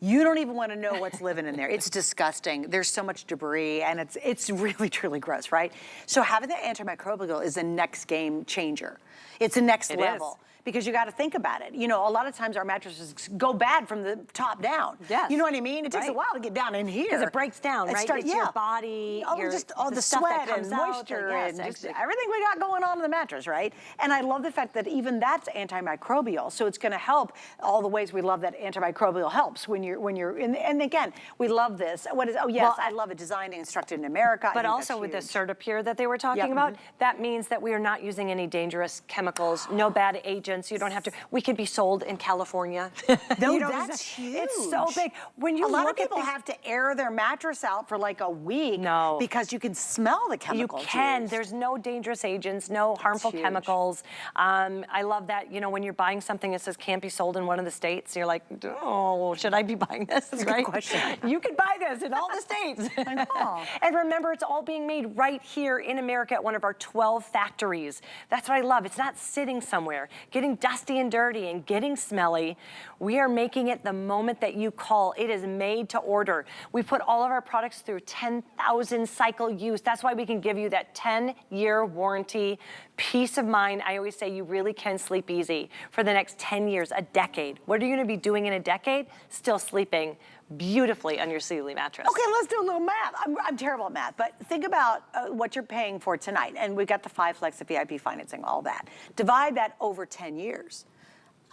you don't even want to know what's living in there. It's disgusting. There's so much debris, and it's really, truly gross, right? So having the antimicrobial is a next game changer. It's a next level. Because you got to think about it. You know, a lot of times our mattresses go bad from the top down. Yes. You know what I mean? It takes a while to get down in here. Because it breaks down, right? It's your body, just all the stuff that sweat and comes out, moisture yes, and just everything we got going on in the mattress, right? And I love the fact that even that's antimicrobial. So it's going to help all the ways we love that antimicrobial helps when you're in. And again, we love this. I love it. Designed and constructed in America. But also with the Certipure that they were talking about, that means that we are not using any dangerous chemicals, no bad agents. You don't have to. We could be sold in California. No, you know, that's huge. It's so big. When you a lot of look at people have to air their mattress out for like a week. No. Because you can smell the chemicals. You can. used. There's no dangerous agents, no harmful chemicals. I love that. You know, when you're buying something that says can't be sold in one of the states, you're like, oh, should I be buying this? That's a right? good question. You could buy this in all the states. I know. And remember, it's all being made right here in America at one of our 12 factories. That's what I love. It's not sitting somewhere, getting dusty and dirty and getting smelly. We are making it the moment that you call. It is made to order. We put all of our products through 10,000 cycle use. That's why we can give you that 10-year warranty, peace of mind. I always say you really can sleep easy for the next 10 years, a decade. What are you gonna be doing in a decade? Still sleeping beautifully on your Sealy mattress. Okay, let's do a little math. I'm terrible at math, but think about what you're paying for tonight. And we've got the 5 Flex, the VIP financing, all that. Divide that over 10 years.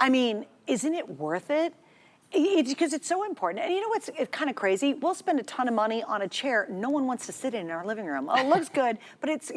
I mean, isn't it worth it? Because it's so important. And you know what's kind of crazy? We'll spend a ton of money on a chair no one wants to sit in our living room. Oh, it looks good, but it's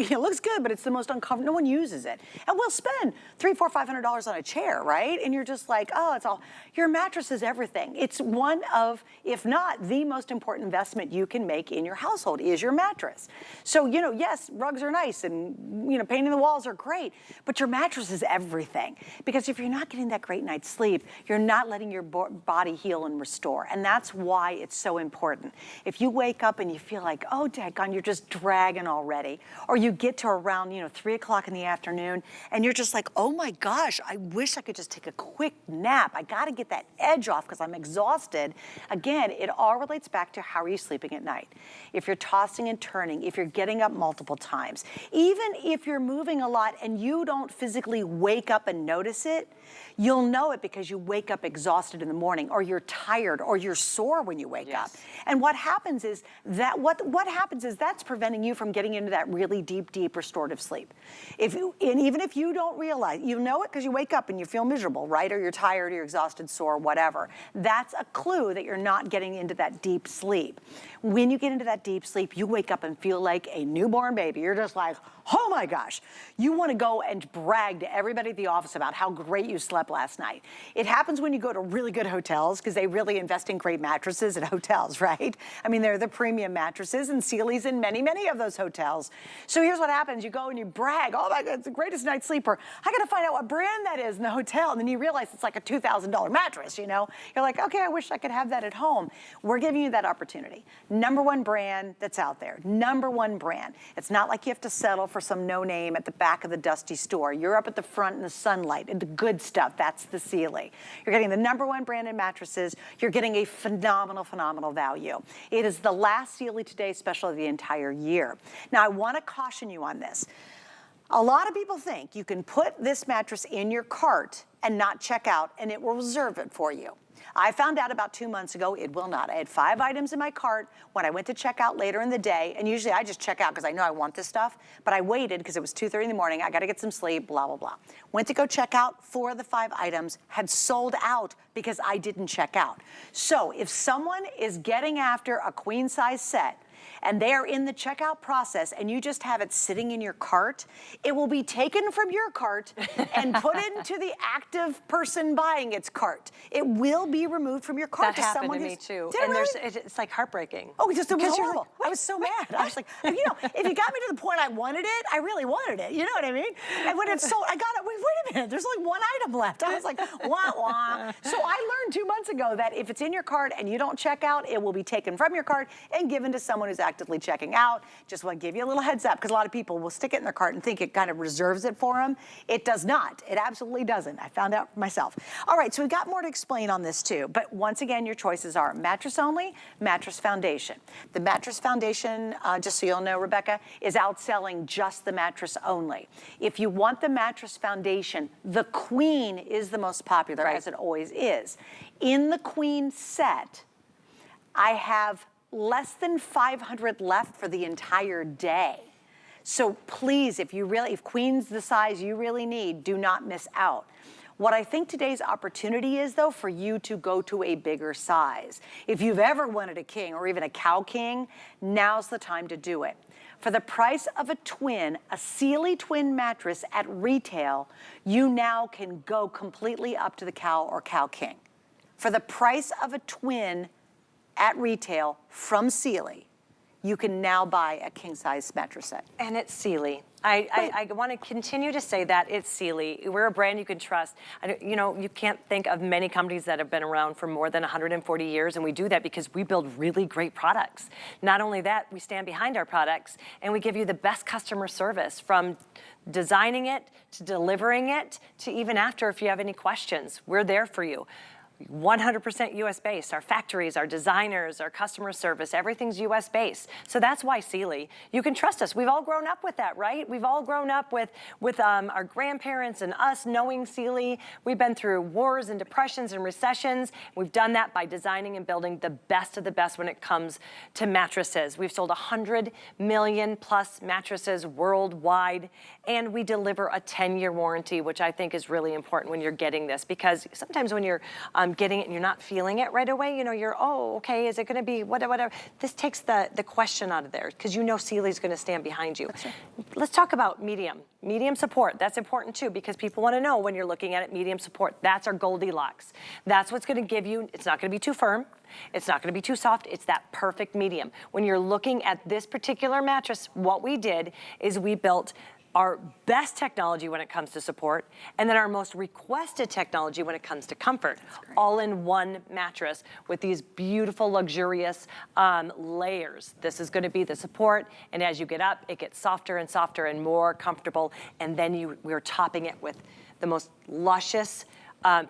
the most uncomfortable. No one uses it. And we'll spend $300, $400, $500 on a chair, right? And you're just like, oh, it's all. Your mattress is everything. It's one of, if not the most important investment you can make in your household is your mattress. So, you know, yes, rugs are nice and, you know, painting the walls are great, but your mattress is everything. Because if you're not getting that great night's sleep, you're not letting your body heal and restore. And that's why it's so important. If you wake up and you feel like, oh, daggone, you're just dragging already, or you get to around, 3 o'clock in the afternoon and you're just like, oh my gosh, I wish I could just take a quick nap. I got to get that edge off because I'm exhausted. Again, it all relates back to how are you sleeping at night. If you're tossing and turning, if you're getting up multiple times, even if you're moving a lot and you don't physically wake up and notice it, you'll know it because you wake up exhausted in the morning, or you're tired, or you're sore when you wake up. And what happens is that what happens is that's preventing you from getting into that really deep restorative sleep. And even if you don't realize, you know it because you wake up and you feel miserable, right? Or you're tired, or you're exhausted, sore, whatever. That's a clue that you're not getting into that deep sleep. When you get into that deep sleep, you wake up and feel like a newborn baby. You're just like, oh my gosh. You want to go and brag to everybody at the office about how great you slept last night. It happens when you go to really good hotels because they really invest in great mattresses at hotels, right? I mean, they're the premium mattresses, and Sealy's in many, many of those hotels. So here's what happens. You go and you brag, oh my God, it's the greatest night's sleeper. I got to find out what brand that is in the hotel. And then you realize it's like a $2,000 mattress, you know? You're like, okay, I wish I could have that at home. We're giving you that opportunity. #1 brand that's out there. #1 brand. It's not like you have to settle for some no name at the back of the dusty store. You're up at the front in the sunlight and the good stuff. That's the Sealy. You're getting the #1 brand in mattresses. You're getting a phenomenal, phenomenal value. It is the last Sealy Today special of the entire year. Now, I want to caution you on this. A lot of people think you can put this mattress in your cart and not check out, and it will reserve it for you. I found out about 2 months ago it will not. I had 5 items in my cart when I went to check out later in the day, and usually I just check out because I know I want this stuff, but I waited because it was 2:30 in the morning. I got to get some sleep, blah, blah, blah. Went to go check out. 4 of the 5 items had sold out because I didn't check out. So if someone is getting after a queen size set, and they are in the checkout process and you just have it sitting in your cart, it will be taken from your cart and put into the active person buying its cart. It will be removed from your cart. That happened to me too. Did it And really? it's like heartbreaking. Oh, it was Because you're horrible. I was so mad. I was like, if you got me to the point I wanted it, I really wanted it. You know what I mean? And when it's sold, I got it. Wait a minute. There's only 1 item left. I was like, wah, wah. So I learned 2 months ago that if it's in your cart and you don't check out, it will be taken from your cart and given to someone who's actively checking out. Just want to give you a little heads up because a lot of people will stick it in their cart and think it kind of reserves it for them. It does not. It absolutely doesn't. I found out for myself. All right, so we've got more to explain on this too. But once again, your choices are mattress only, mattress foundation. The mattress foundation, just so you'll know, Rebecca, is outselling just the mattress only. If you want the mattress foundation, the queen is the most popular, as it always is. In the queen set, I have less than 500 left for the entire day. So please, if queen's the size you really need, do not miss out. What I think today's opportunity is, though, for you to go to a bigger size. If you've ever wanted a king or even a cow king, now's the time to do it. For the price of a twin, a Sealy twin mattress at retail, you now can go completely up to the cow or cow king. For the price of a twin at retail from Sealy, you can now buy a king-size mattress set. And it's Sealy. I want to continue to say that it's Sealy. We're a brand you can trust. You can't think of many companies that have been around for more than 140 years, and we do that because we build really great products. Not only that, we stand behind our products, and we give you the best customer service from designing it to delivering it to even after if you have any questions. We're there for you. 100% US based. Our factories, our designers, our customer service, everything's US based. So that's why Sealy. You can trust us. We've all grown up with that, right? We've all grown up with our grandparents and us knowing Sealy. We've been through wars and depressions and recessions. We've done that by designing and building the best of the best when it comes to mattresses. We've sold 100 million plus mattresses worldwide, and we deliver a 10-year warranty, which I think is really important when you're getting this, because sometimes when you're getting it and you're not feeling it right away, you know, you're, oh, okay, is it gonna be whatever. This takes the question out of there, because you know Sealy's gonna stand behind you. Right. Let's talk about medium. Medium support, that's important too, because people wanna know when you're looking at it, medium support, that's our Goldilocks. That's what's gonna give you, it's not gonna be too firm, it's not gonna be too soft, it's that perfect medium. When you're looking at this particular mattress, what we did is we built our best technology when it comes to support, and then our most requested technology when it comes to comfort, all in one mattress with these beautiful, luxurious layers. This is gonna be the support, and as you get up, it gets softer and softer and more comfortable, and then we're topping it with the most luscious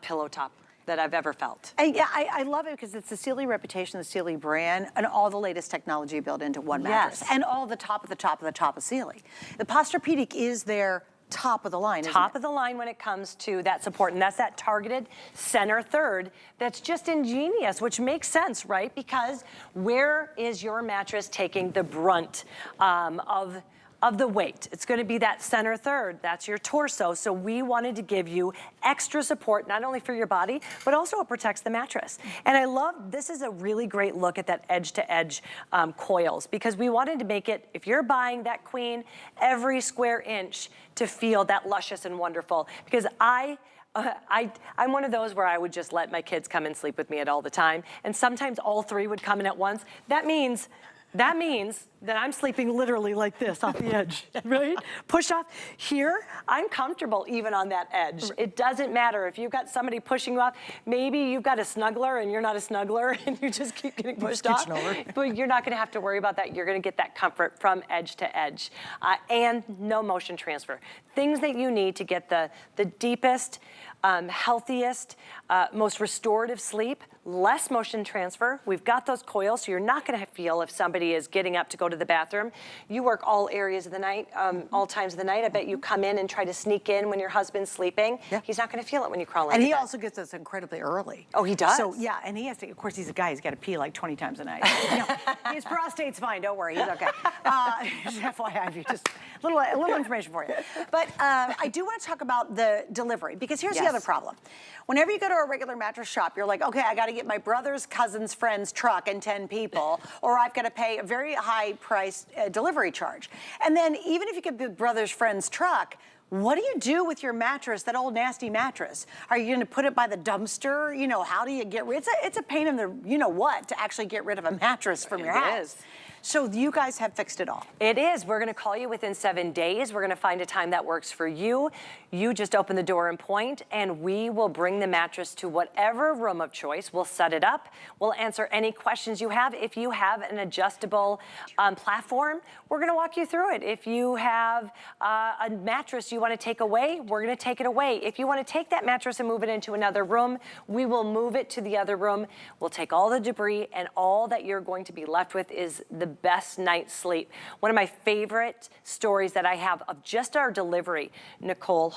pillow top that I've ever felt. And yeah, I love it because it's the Sealy reputation, the Sealy brand, and all the latest technology built into one mattress. Yes. And all the top of the top of the top of Sealy. The Posturepedic is their top of the line, isn't Top it? of the line when it comes to that support, and that's that targeted center third that's just ingenious, which makes sense, right? Because where is your mattress taking the brunt of the weight? It's gonna be that center third, that's your torso. So we wanted to give you extra support, not only for your body, but also it protects the mattress. And I love, this is a really great look at that edge to edge coils, because we wanted to make it, if you're buying that queen, every square inch to feel that luscious and wonderful. Because I'm one of those where I would just let my kids come and sleep with me at all the time. And sometimes all three would come in at once. That means that I'm sleeping literally like this off the edge, right? Push off. Here, I'm comfortable even on that edge. It doesn't matter if you've got somebody pushing you off. Maybe you've got a snuggler and you're not a snuggler and you just keep getting pushed off. But you're not gonna have to worry about that. You're gonna get that comfort from edge to edge. And no motion transfer. Things that you need to get the deepest, healthiest, most restorative sleep, less motion transfer. We've got those coils, so you're not gonna feel if somebody is getting up to go to the bathroom. You work all areas of the night, all times of the night. I bet you come in and try to sneak in when your husband's sleeping. Yeah. He's not gonna feel it when you crawl in. And he also gets us incredibly early. Oh, he does? So yeah, and he has to, of course he's a guy, he's gotta pee like 20 times a night. You know, his prostate's fine, don't worry, he's okay. Just FYI, just a little information for you. But I do wanna talk about the delivery, because here's the other problem. Whenever you go to a regular mattress shop, you're like, okay, I gotta get my brother's cousin's friend's truck and 10 people, or I've gotta pay a very high price delivery charge. And then even if you get the brother's friend's truck, what do you do with your mattress, that old nasty mattress? Are you gonna put it by the dumpster? You know, how do you get rid? It's a pain in the, you know what, to actually get rid of a mattress from your house. It is. So you guys have fixed it all. It is. We're gonna call you within 7 days. We're gonna find a time that works for you. You just open the door and point, and we will bring the mattress to whatever room of choice. We'll set it up. We'll answer any questions you have. If you have an adjustable platform, we're gonna walk you through it. If you have a mattress you wanna take away, we're gonna take it away. If you wanna take that mattress and move it into another room, we will move it to the other room. We'll take all the debris, and all that you're going to be left with is the best night's sleep. One of my favorite stories that I have of just our delivery,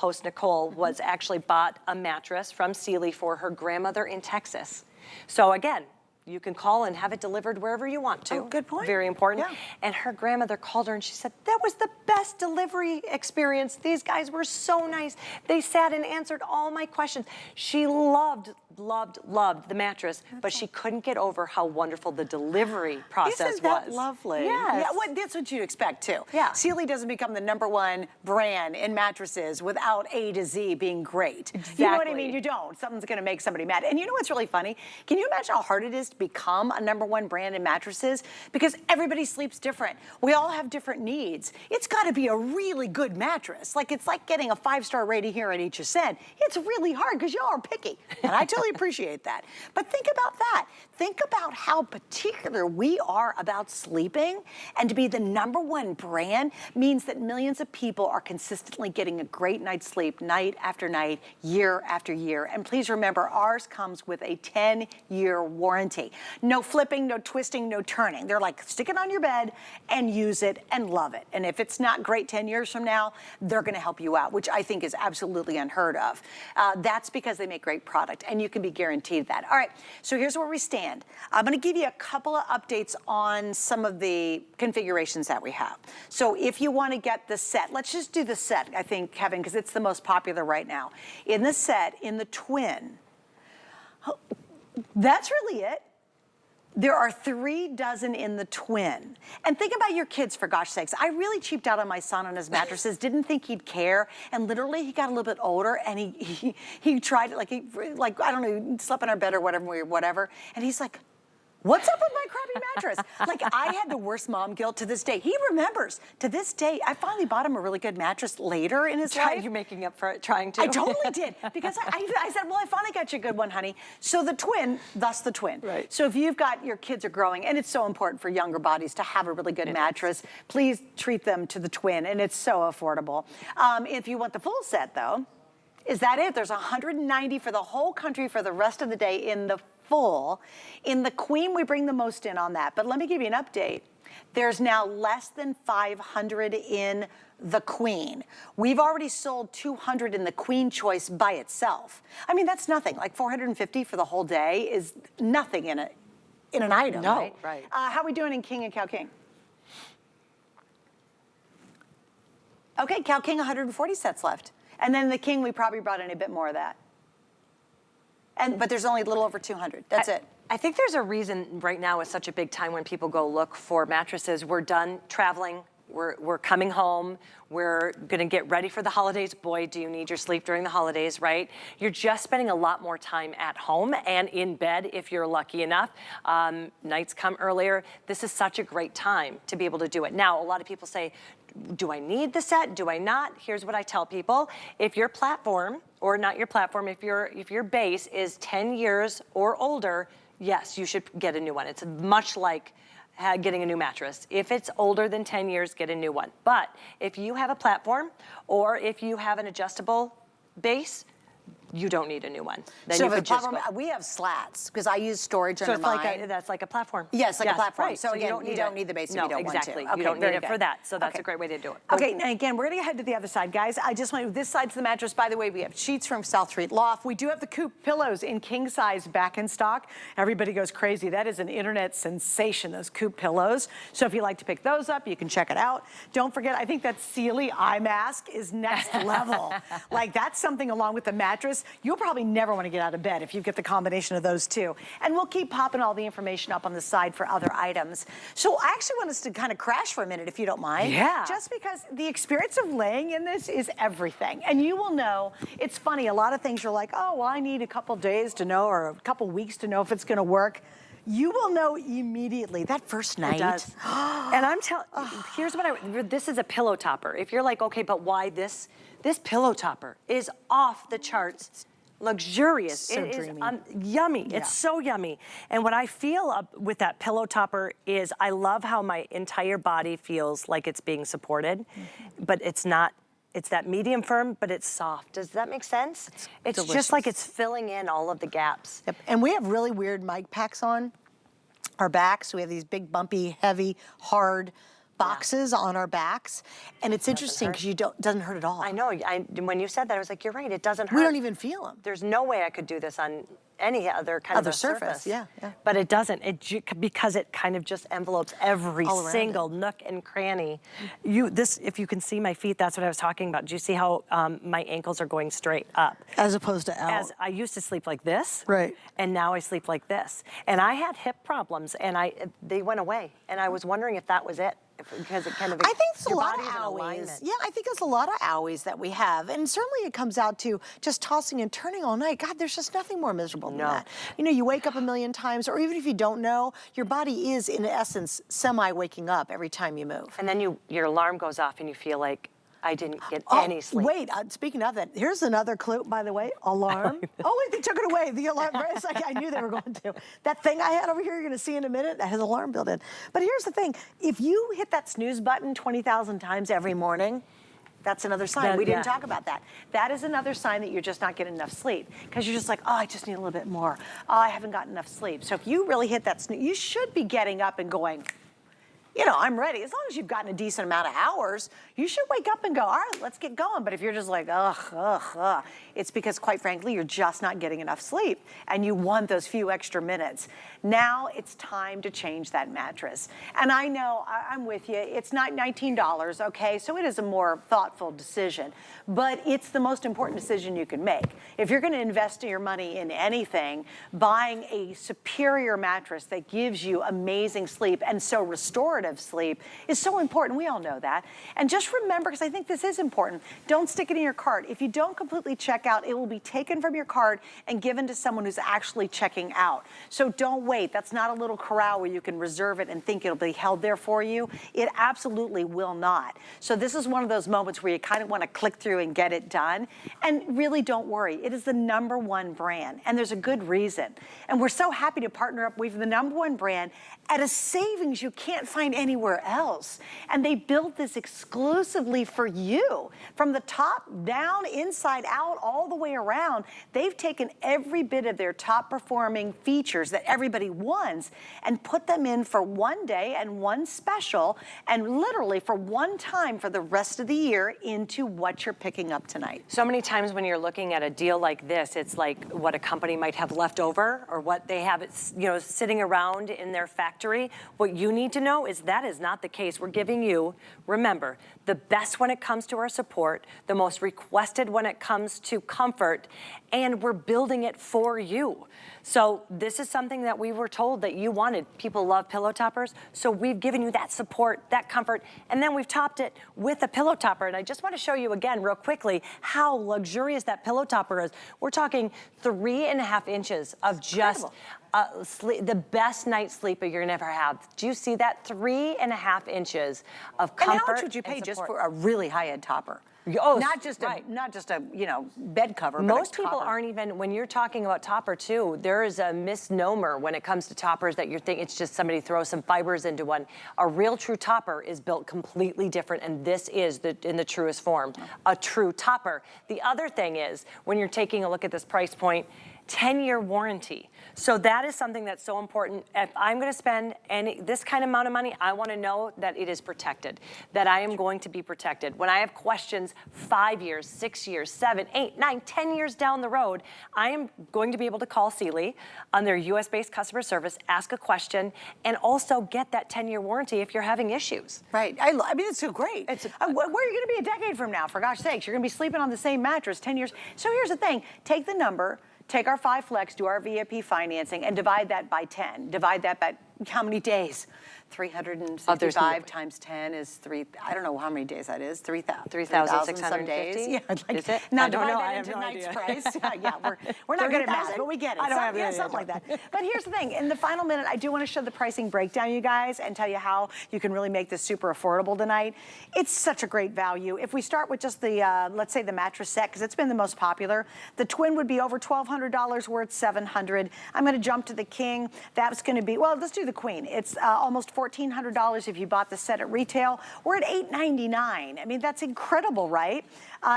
host Nicole, was actually bought a mattress from Sealy for her grandmother in Texas. So again, you can call and have it delivered wherever you want to. Oh, good point. Very important. Yeah. And her grandmother called her and she said, that was the best delivery experience. These guys were so nice. They sat and answered all my questions. She loved the mattress, but she couldn't get over how wonderful the delivery process Isn't that was. lovely? Yes. Yeah, well, that's what you'd expect too. Yeah. Sealy doesn't become the #1 brand in mattresses without A to Z being great. Exactly. You know what I mean? You don't. Something's gonna make somebody mad. And you know what's really funny? Can you imagine how hard it is just become a #1 brand in mattresses because everybody sleeps different. We all have different needs. It's got to be a really good mattress. Like, it's like getting a 5-star rating here at HSN. It's really hard because y'all are picky, and I totally appreciate that. But think about that. Think about how particular we are about sleeping, and to be the #1 brand means that millions of people are consistently getting a great night's sleep night after night, year after year. And please remember, ours comes with a 10-year warranty. No flipping, no twisting, no turning. They're like, stick it on your bed and use it and love it. And if it's not great 10 years from now, they're gonna help you out, which I think is absolutely unheard of. That's because they make great product, and you can be guaranteed that. All right, so here's where we stand. I'm gonna give you a couple of updates on some of the configurations that we have. So if you wanna get the set, let's just do the set, I think, Kevin, because it's the most popular right now. In the set, in the twin, that's really it. There are 3 dozen in the twin. And think about your kids, for gosh sakes. I really cheaped out on my son on his mattresses, didn't think he'd care, and literally he got a little bit older and he tried it, like I don't know, he slept in our bed or whatever, and he's like, what's up with my crappy mattress? Like, I had the worst mom guilt to this day. He remembers to this day. I finally bought him a really good mattress later in his life. You're making up for it, trying to. I totally did, because I said, well, I finally got you a good one, honey. So the twin, thus the twin. Right. So if you've got, your kids are growing, and it's so important for younger bodies to have a really good mattress, please treat them to the twin, and it's so affordable. If you want the full set, though, is that it? There's 190 for the whole country for the rest of the day in the full. In the queen, we bring the most in on that. But let me give you an update. There's now less than 500 in the queen. We've already sold 200 in the queen choice by itself. I mean, that's nothing. Like 450 for the whole day is nothing in an item, No, right? right. How are we doing in king and cow king? Okay, cow king, 140 sets left. And then the king, we probably brought in a bit more of that. But there's only a little over 200. That's it. I think there's a reason right now is such a big time when people go look for mattresses. We're done traveling. We're coming home. We're gonna get ready for the holidays. Boy, do you need your sleep during the holidays, right? You're just spending a lot more time at home and in bed if you're lucky enough. Nights come earlier. This is such a great time to be able to do it. Now, a lot of people say, do I need the set? Do I not? Here's what I tell people. If your platform, or not your platform, if your base is 10 years or older, yes, you should get a new one. It's much like getting a new mattress. If it's older than 10 years, get a new one. But if you have a platform, or if you have an adjustable base, you don't need a new one. Then So you the could just platform, go. we have slats, because I use storage So under it's mine. like that's like a platform. Yes, like a platform. Right. So again, you don't need the base if you don't want to. Exactly. Okay, You don't very need it for good. that. So that's Okay. a great way to do it. Okay, and again, we're gonna head to the other side, guys. I just want, this side's the mattress. By the way, we have sheets from South Street Loft. We do have the Coop pillows in king size back in stock. Everybody goes crazy. That is an internet sensation, those Coop pillows. So if you like to pick those up, you can check it out. Don't forget, I think that Sealy eye mask is next level. Like, that's something along with the mattress. You'll probably never want to get out of bed if you get the combination of those two. And we'll keep popping all the information up on the side for other items. So I actually want us to kind of crash for a minute, if you don't mind. Yeah. Just because the experience of laying in this is everything. And you will know, it's funny, a lot of things you're like, oh, well, I need a couple days to know, or a couple weeks to know if it's gonna work. You will know immediately that first night. It does. And I'm telling, here's what this is a pillow topper. If you're like, okay, but why this? This pillow topper is off the charts. Luxurious. So it is dreamy. yummy. Yeah. It's so yummy. And what I feel with that pillow topper is I love how my entire body feels like it's being supported, but it's not. It's that medium firm, but it's soft. Does that make sense? It's delicious. just like it's filling in all of the gaps. Yep. And we have really weird mic packs on our backs. We have these big, bumpy, heavy, hard boxes on our backs. And it's interesting because doesn't hurt at all. I know. When you said that, I was like, you're right. It doesn't hurt. We don't even feel them. There's no way I could do this on any other kind of a surface. Yeah. But it doesn't. Because it kind of just envelopes every All around single nook and cranny. If you can see my feet, that's what I was talking about. Do you see how my ankles are going straight up? As opposed to out. As I used to sleep like this, Right. And now I sleep like this. And I had hip problems, and they went away. And I was wondering if that was it. Because it kind of, I think it's a your lot of body's in owies. alignment. Yeah, I think it's a lot of owies that we have. And certainly it comes out to just tossing and turning all night. God, there's just nothing more miserable than no. that. You know, you wake up a million times, or even if you don't know, your body is, in essence, semi-waking up every time you move. And then your alarm goes off and you feel like, I didn't get any sleep. Wait, speaking of that, here's another clue, by the way, alarm. Oh, wait, they took it away, the alarm. It's like I knew they were going to. That thing I had over here, you're gonna see in a minute, that has alarm built in. But here's the thing, if you hit that snooze button 20,000 times every morning, that's another sign. We didn't talk about that. That is another sign that you're just not getting enough sleep, because you're just like, oh, I just need a little bit more. Oh, I haven't gotten enough sleep. So if you really hit that snooze, you should be getting up and going, you know, I'm ready. As long as you've gotten a decent amount of hours, you should wake up and go, all right, let's get going. But if you're just like, ugh, it's because, quite frankly, you're just not getting enough sleep and you want those few extra minutes. Now it's time to change that mattress. And I know, I'm with you, it's not $19, okay? So it is a more thoughtful decision, but it's the most important decision you can make. If you're gonna invest your money in anything, buying a superior mattress that gives you amazing sleep and so restorative sleep is so important. We all know that. And just remember, because I think this is important, don't stick it in your cart. If you don't completely check out, it will be taken from your cart and given to someone who's actually checking out. So don't wait. That's not a little corral where you can reserve it and think it'll be held there for you. It absolutely will not. So this is one of those moments where you kind of want to click through and get it done. And really don't worry. It is the #1 brand, and there's a good reason. And we're so happy to partner up with the #1 brand at a savings you can't find anywhere else. And they built this exclusively for you. From the top down, inside out, all the way around, they've taken every bit of their top performing features that everybody wants and put them in for one day and one special, and literally for one time for the rest of the year into what you're picking up tonight. So many times when you're looking at a deal like this, it's like what a company might have left over or what they have, you know, sitting around in their factory. What you need to know is that is not the case. We're giving you, remember, the best when it comes to our support, the most requested when it comes to comfort, and we're building it for you. So this is something that we were told that you wanted. People love pillow toppers, so we've given you that support, that comfort, and then we've topped it with a pillow topper. And I just want to show you again real quickly how luxurious that pillow topper is. We're talking 3.5 inches of just the best night's sleep you're gonna ever have. Do you see that? 3.5 inches of comfort. And how much would you pay just for a really high-end topper? Oh, not just a you know, bed cover. Most people aren't even, when you're talking about topper too, there is a misnomer when it comes to toppers that you're thinking it's just somebody throws some fibers into one. A real true topper is built completely different, and this is in the truest form, a true topper. The other thing is, when you're taking a look at this price point, 10-year warranty. So that is something that's so important. If I'm gonna spend this kind of amount of money, I wanna know that it is protected, that I am going to be protected. When I have questions 5 years, 6 years, 7, 8, 9, 10 years down the road, I am going to be able to call Sealy on their US-based customer service, ask a question, and also get that 10-year warranty if you're having issues. Right, I mean, it's so great. Where are you gonna be a decade from now, for gosh sakes? You're gonna be sleeping on the same mattress 10 years. So here's the thing, take the number, take our 5 Flex, do our VIP financing, and divide that by 10. Divide that by how many days? 365 times 10 is I don't know how many days that is. 3,650 some days. Yeah, like, is it? Now I don't know. divide that into tonight's price. Yeah, we're not good at math, but we get it. I don't have yeah, something like that. But here's the thing. In the final minute, I do want to show the pricing breakdown, you guys, and tell you how you can really make this super affordable tonight. It's such a great value. If we start with just the, let's say the mattress set, because it's been the most popular, the twin would be over $1,200, worth $700. I'm going to jump to the king. That's going to be, well, let's do the queen. It's almost $1,400 if you bought the set at retail. We're at $899. I mean, that's incredible, right?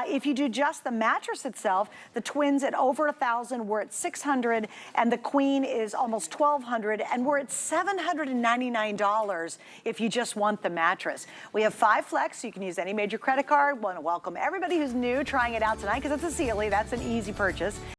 If you do just the mattress itself, the twin's at over $1,000, we're at $600, and the queen is almost $1,200, and we're at $799 if you just want the mattress. We have 5 Flex, so you can use any major credit card. Want to welcome everybody who's new trying it out tonight, because it's a Sealy. That's an easy purchase.